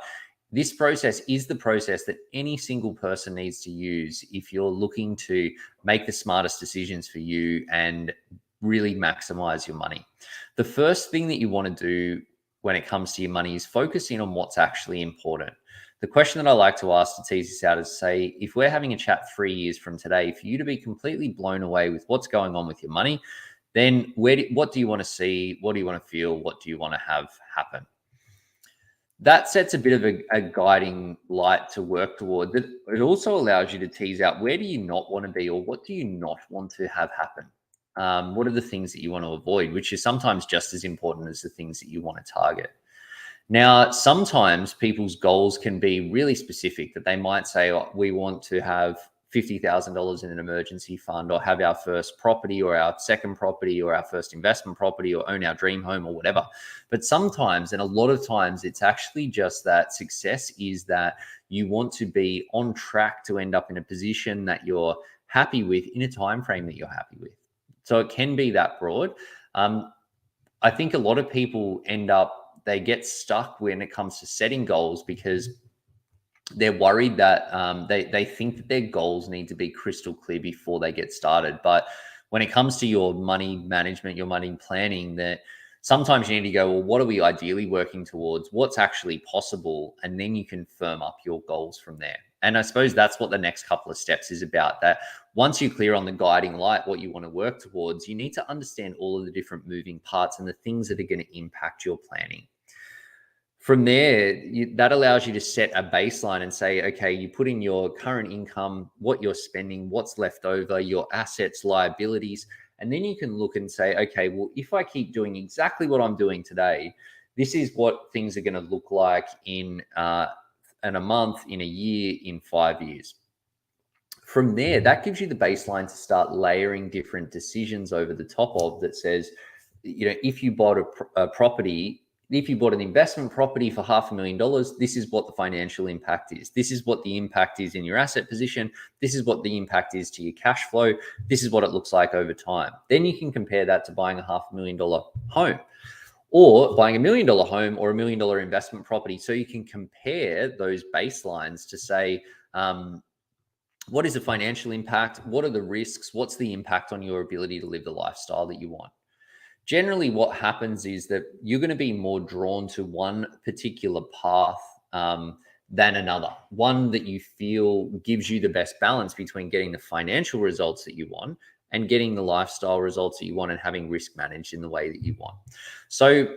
this process is the process that any single person needs to use if you're looking to make the smartest decisions for you and really maximize your money. The first thing that you want to do when it comes to your money is focus in on what's actually important. The question that I like to ask to tease this out is, say, if we're having a chat 3 years from today, for you to be completely blown away with what's going on with your money, then what do you want to see? What do you want to feel? What do you want to have happen? That sets a bit of a guiding light to work toward. That it also allows you to tease out, where do you not want to be, or what do you not want to have happen? What are the things that you want to avoid, which is sometimes just as important as the things that you want to target. Now, sometimes people's goals can be really specific, that they might say, oh, we want to have $50,000 in an emergency fund, or have our first property or our second property or our first investment property, or own our dream home, or whatever. But sometimes, and a lot of times, it's actually just that success is that you want to be on track to end up in a position that you're happy with in a time frame that you're happy with. So it can be that broad. I think a lot of people they get stuck when it comes to setting goals, because they're worried that they think that their goals need to be crystal clear before they get started. But when it comes to your money management, your money planning, that Sometimes you need to go, well, what are we ideally working towards? What's actually possible? And then you can firm up your goals from there. And I suppose that's what the next couple of steps is about. That once you're clear on the guiding light, what you want to work towards, you need to understand all of the different moving parts and the things that are going to impact your planning. From there, that allows you to set a baseline and say, okay, you put in your current income, what you're spending, what's left over, your assets, liabilities, and then you can look and say, okay, well, if I keep doing exactly what I'm doing today, this is what things are going to look like in a month, in a year, in 5 years. From there, that gives you the baseline to start layering different decisions over the top of that says, if you bought a property, if you bought an investment property for $500,000, this is what the financial impact is. This is what the impact is in your asset position. This is what the impact is to your cash flow. This is what it looks like over time. Then you can compare that to buying a $500,000 home or buying $1 million home or $1 million investment property. So you can compare those baselines to say, what is the financial impact? What are the risks? What's the impact on your ability to live the lifestyle that you want? Generally, what happens is that you're going to be more drawn to one particular path than another, one that you feel gives you the best balance between getting the financial results that you want and getting the lifestyle results that you want and having risk managed in the way that you want. So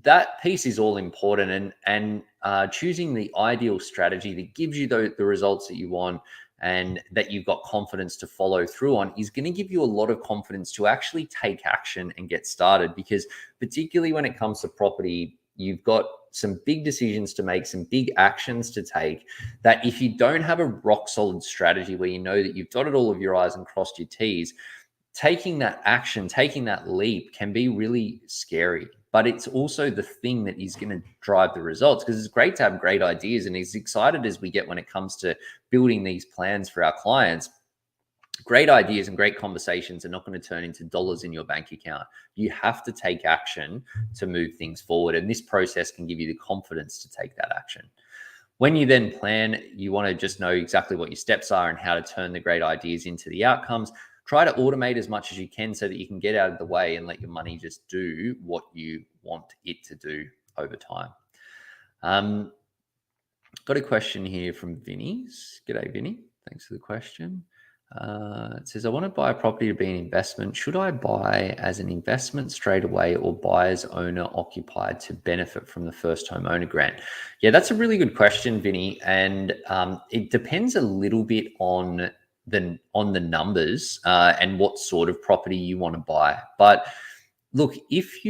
that piece is all important, and choosing the ideal strategy that gives you the results that you want and that you've got confidence to follow through on is going to give you a lot of confidence to actually take action and get started. Because particularly when it comes to property, you've got some big decisions to make, some big actions to take, that if you don't have a rock solid strategy where you know that you've dotted all of your I's and crossed your T's, taking that action, taking that leap can be really scary. But it's also the thing that is going to drive the results, because it's great to have great ideas, and as excited as we get when it comes to building these plans for our clients, great ideas and great conversations are not going to turn into dollars in your bank account. You have to take action to move things forward, and this process can give you the confidence to take that action. When you then plan, you want to just know exactly what your steps are and how to turn the great ideas into the outcomes. Try to automate as much as you can so that you can get out of the way and let your money just do what you want it to do over time. Got a question here from Vinny's. G'day, Vinny. Thanks for the question. It says, I want to buy a property to be an investment. Should I buy as an investment straight away or buy as owner occupied to benefit from the first home owner grant? Yeah, that's a really good question, Vinny. And it depends a little bit on the numbers and what sort of property you want to buy. But look, if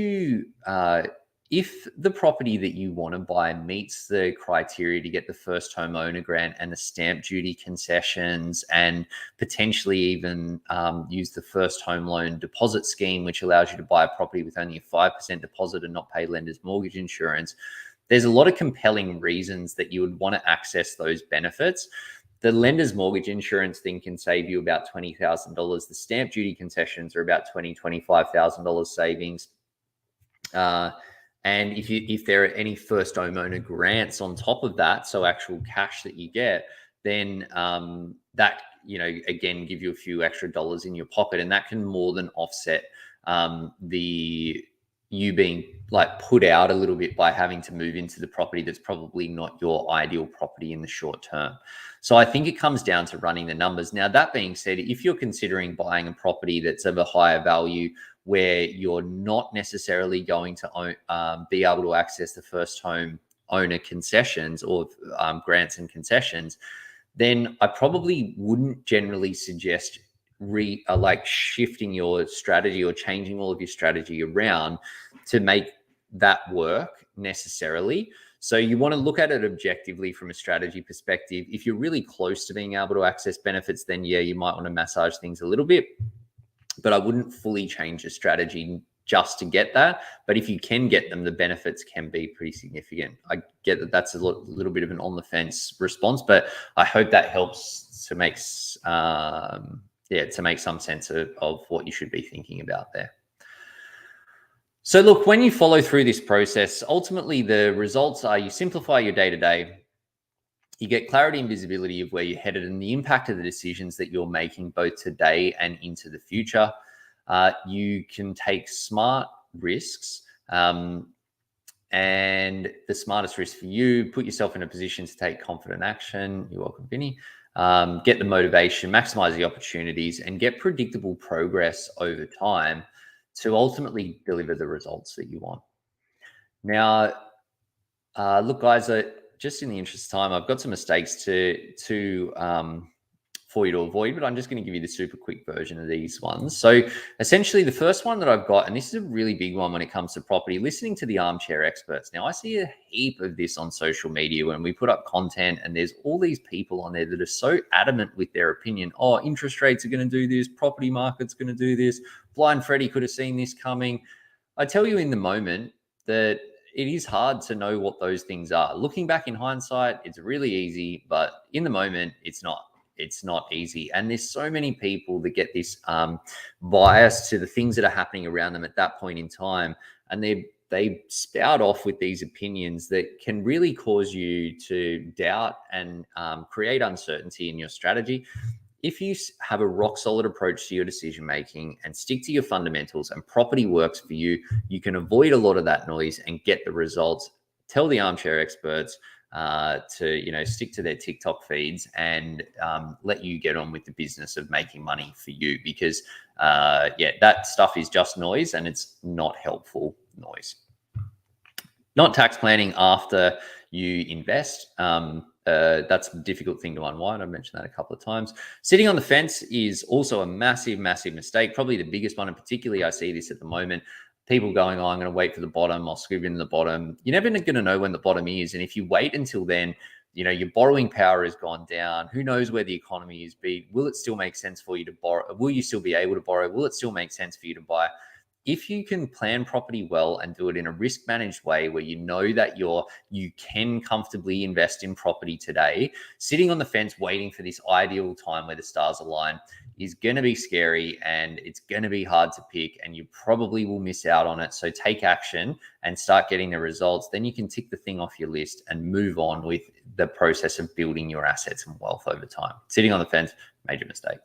the property that you want to buy meets the criteria to get the first home owner grant and the stamp duty concessions, and potentially even use the first home loan deposit scheme, which allows you to buy a property with only a 5% deposit and not pay lender's mortgage insurance, there's a lot of compelling reasons that you would want to access those benefits. The lender's mortgage insurance thing can save you about $20,000. The stamp duty concessions are about $25,000 savings. And if there are any first homeowner grants on top of that, so actual cash that you get, then that, again, give you a few extra dollars in your pocket, and that can more than offset you being put out a little bit by having to move into the property that's probably not your ideal property in the short term. So I think it comes down to running the numbers. Now, that being said, if you're considering buying a property that's of a higher value where you're not necessarily going to be able to access the first home owner concessions or grants and concessions, then I probably wouldn't generally suggest shifting your strategy or changing all of your strategy around to make that work necessarily. So you want to look at it objectively from a strategy perspective. If you're really close to being able to access benefits, then yeah, you might want to massage things a little bit, but I wouldn't fully change your strategy just to get that. But if you can get them, the benefits can be pretty significant. I get that that's a little bit of an on the fence response, but I hope that helps to make some sense of what you should be thinking about there. So look, when you follow through this process, ultimately the results are you simplify your day-to-day, you get clarity and visibility of where you're headed and the impact of the decisions that you're making both today and into the future. You can take smart risks And the smartest risk for you, put yourself in a position to take confident action. You're welcome, Vinny. Get the motivation, maximize the opportunities, and get predictable progress over time to ultimately deliver the results that you want. Now, look, guys, just in the interest of time, I've got some mistakes for you to avoid, but I'm just going to give you the super quick version of these ones. So essentially the first one that I've got, and this is a really big one when it comes to property, listening to the armchair experts. Now I see a heap of this on social media when we put up content, and there's all these people on there that are so adamant with their opinion. Oh, interest rates are going to do this. Property market's going to do this. Blind Freddie could have seen this coming. I tell you in the moment that it is hard to know what those things are. Looking back in hindsight, it's really easy, but in the moment, it's not. It's not easy. And there's so many people that get this bias to the things that are happening around them at that point in time. And they spout off with these opinions that can really cause you to doubt and create uncertainty in your strategy. If you have a rock solid approach to your decision making and stick to your fundamentals and property works for you, you can avoid a lot of that noise and get the results. Tell the armchair experts to stick to their TikTok feeds and let you get on with the business of making money for you, because that stuff is just noise and it's not helpful noise. Not tax planning after you invest. That's a difficult thing to unwind. I mentioned that a couple of times. Sitting on the fence is also a massive, massive mistake. Probably the biggest one, and particularly I see this at the moment. People going, oh, I'm going to wait for the bottom. I'll scoop in the bottom. You're never going to know when the bottom is. And if you wait until then, your borrowing power has gone down. Who knows where the economy is? Will it still make sense for you to borrow? Will you still be able to borrow? Will it still make sense for you to buy? If you can plan property well and do it in a risk managed way where you know that you can comfortably invest in property today, sitting on the fence waiting for this ideal time where the stars align is going to be scary, and it's going to be hard to pick, and you probably will miss out on it. So take action and start getting the results. Then you can tick the thing off your list and move on with the process of building your assets and wealth over time. Sitting on the fence, major mistake.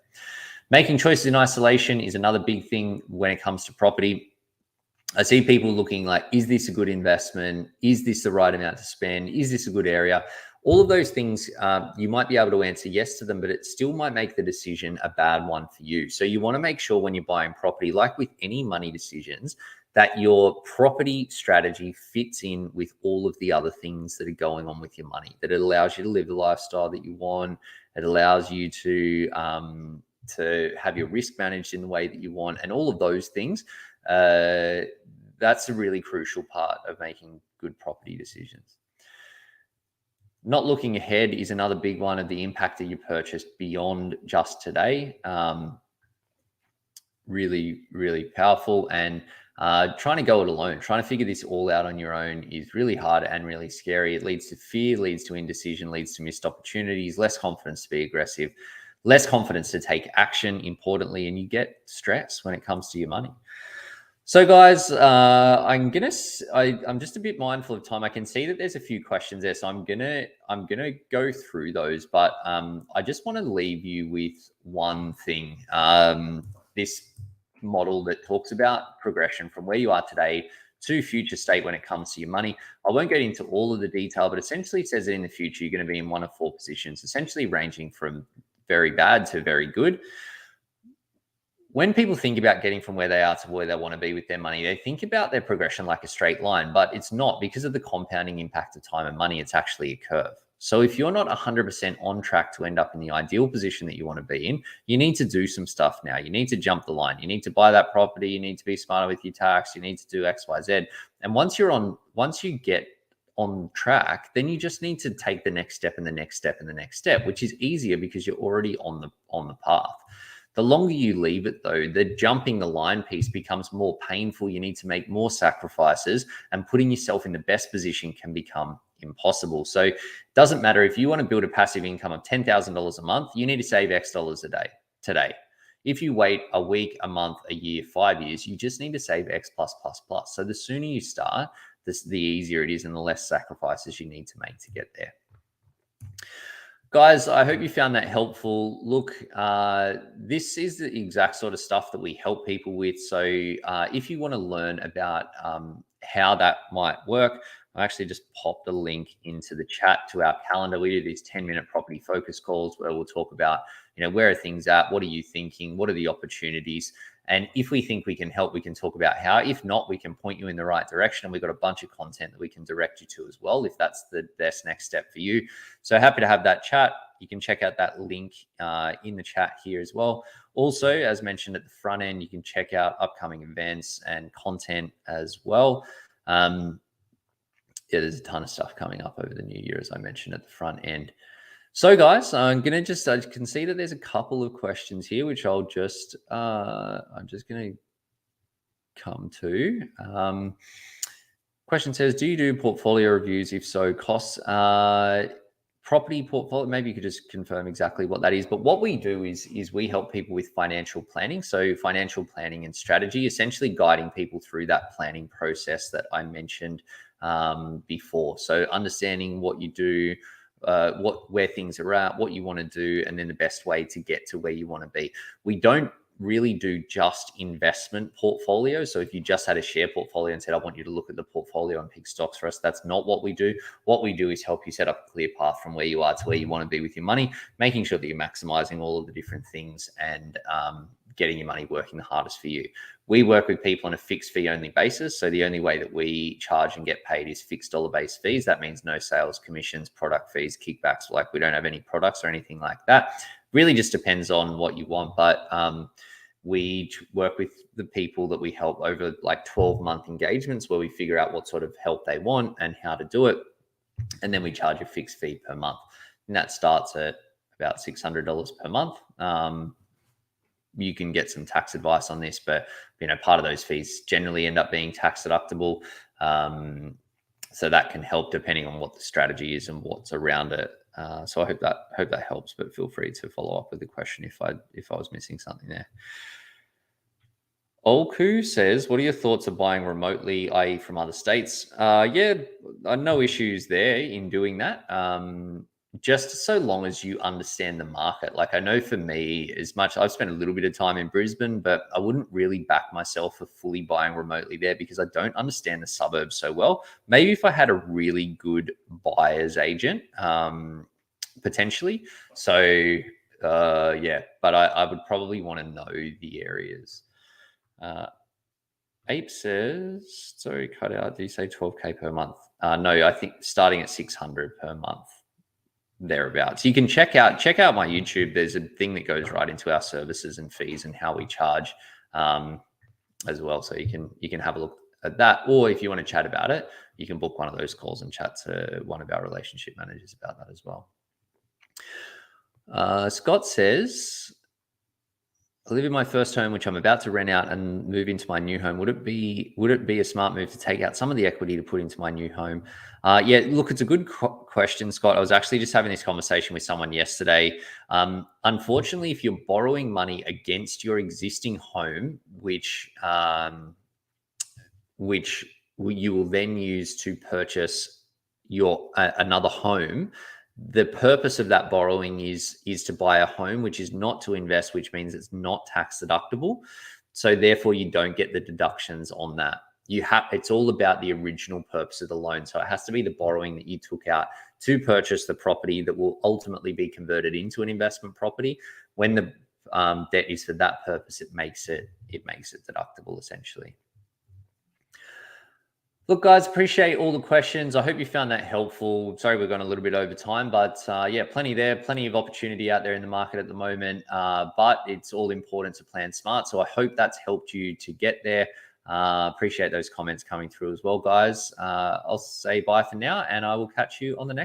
Making choices in isolation is another big thing when it comes to property. I see people looking like, is this a good investment? Is this the right amount to spend? Is this a good area? All of those things, you might be able to answer yes to them, but it still might make the decision a bad one for you. So you want to make sure when you're buying property, like with any money decisions, that your property strategy fits in with all of the other things that are going on with your money, that it allows you to live the lifestyle that you want. It allows you to have your risk managed in the way that you want, and all of those things. That's a really crucial part of making good property decisions. Not looking ahead is another big one of the impact that you purchased beyond just today. Really, really powerful. And trying to go it alone, trying to figure this all out on your own is really hard and really scary. It leads to fear, leads to indecision, leads to missed opportunities, less confidence to be aggressive, less confidence to take action, importantly, and you get stress when it comes to your money. So guys, I'm just a bit mindful of time. I can see that there's a few questions there, so I'm gonna go through those. But I just want to leave you with one thing. This model that talks about progression from where you are today to future state when it comes to your money. I won't get into all of the detail, but essentially it says that in the future you're going to be in one of 4 positions, essentially ranging from very bad to very good. When people think about getting from where they are to where they want to be with their money, they think about their progression like a straight line, but it's not. Because of the compounding impact of time and money, it's actually a curve. So if you're not 100% on track to end up in the ideal position that you want to be in, you need to do some stuff now. You need to jump the line. You need to buy that property. You need to be smarter with your tax. You need to do X, Y, Z. And once you get on track, then you just need to take the next step and the next step and the next step, which is easier because you're already on the path. The longer you leave it, though, the jumping the line piece becomes more painful. You need to make more sacrifices, and putting yourself in the best position can become impossible. So it doesn't matter if you want to build a passive income of $10,000 a month, you need to save X dollars a day today. If you wait a week, a month, a year, 5 years, you just need to save X plus, plus, plus. So the sooner you start, the easier it is and the less sacrifices you need to make to get there. Guys, I hope you found that helpful. Look, this is the exact sort of stuff that we help people with. So if you want to learn about how that might work, I actually just popped a link into the chat to our calendar. We do these 10-minute property focus calls where we'll talk about, where are things at? What are you thinking? What are the opportunities? And if we think we can help, we can talk about how. If not, we can point you in the right direction. And we've got a bunch of content that we can direct you to as well, if that's the best next step for you. So happy to have that chat. You can check out that link in the chat here as well. Also, as mentioned at the front end, you can check out upcoming events and content as well. There's a ton of stuff coming up over the new year, as I mentioned at the front end. So, guys, I can see that there's a couple of questions here, which I'm just going to come to. Question says, do you do portfolio reviews? If so, costs, property portfolio? Maybe you could just confirm exactly what that is. But what we do is we help people with financial planning. So financial planning and strategy, essentially guiding people through that planning process that I mentioned before. So understanding what you do, where things are at, what you want to do, and then the best way to get to where you want to be. We don't really do just investment portfolios. So if you just had a share portfolio and said, I want you to look at the portfolio and pick stocks for us, that's not what we do. What we do is help you set up a clear path from where you are to where you want to be with your money, making sure that you're maximizing all of the different things and getting your money working the hardest for you. We work with people on a fixed fee only basis. So the only way that we charge and get paid is fixed dollar-based fees. That means no sales commissions, product fees, kickbacks. Like we don't have any products or anything like that. Really just depends on what you want. But we work with the people that we help over like 12-month engagements where we figure out what sort of help they want and how to do it. And then we charge a fixed fee per month. And that starts at about $600 per month. You can get some tax advice on this, but part of those fees generally end up being tax deductible. So that can help depending on what the strategy is and what's around it. So I hope that helps, but feel free to follow up with the question if I was missing something there. Olku says, what are your thoughts of buying remotely, i.e. from other states? No issues there in doing that. Just so long as you understand the market. Like I know for me, as much I've spent a little bit of time in Brisbane, but I wouldn't really back myself for fully buying remotely there because I don't understand the suburbs so well. Maybe if I had a really good buyer's agent, potentially. So but I would probably want to know the areas. Ape says, sorry, cut out. Do you say 12K per month? No, I think starting at 600 per month. Thereabouts. You can check out my YouTube. There's a thing that goes right into our services and fees and how we charge as well. So you can have a look at that. Or if you want to chat about it, you can book one of those calls and chat to one of our relationship managers about that as well. Scott says, I live in my first home, which I'm about to rent out and move into my new home. Would it be a smart move to take out some of the equity to put into my new home? Look, it's a good question, Scott. I was actually just having this conversation with someone yesterday. Unfortunately, if you're borrowing money against your existing home, which you will then use to purchase your another home, the purpose of that borrowing is to buy a home, which is not to invest, which means it's not tax deductible. So therefore you don't get the deductions on that. It's all about the original purpose of the loan. So it has to be the borrowing that you took out to purchase the property that will ultimately be converted into an investment property. When the debt is for that purpose, it makes it deductible essentially. Look, guys, appreciate all the questions. I hope you found that helpful. Sorry, we've gone a little bit over time, but plenty of opportunity out there in the market at the moment. But it's all important to plan smart. So I hope that's helped you to get there. Appreciate those comments coming through as well, guys. I'll say bye for now, and I will catch you on the next.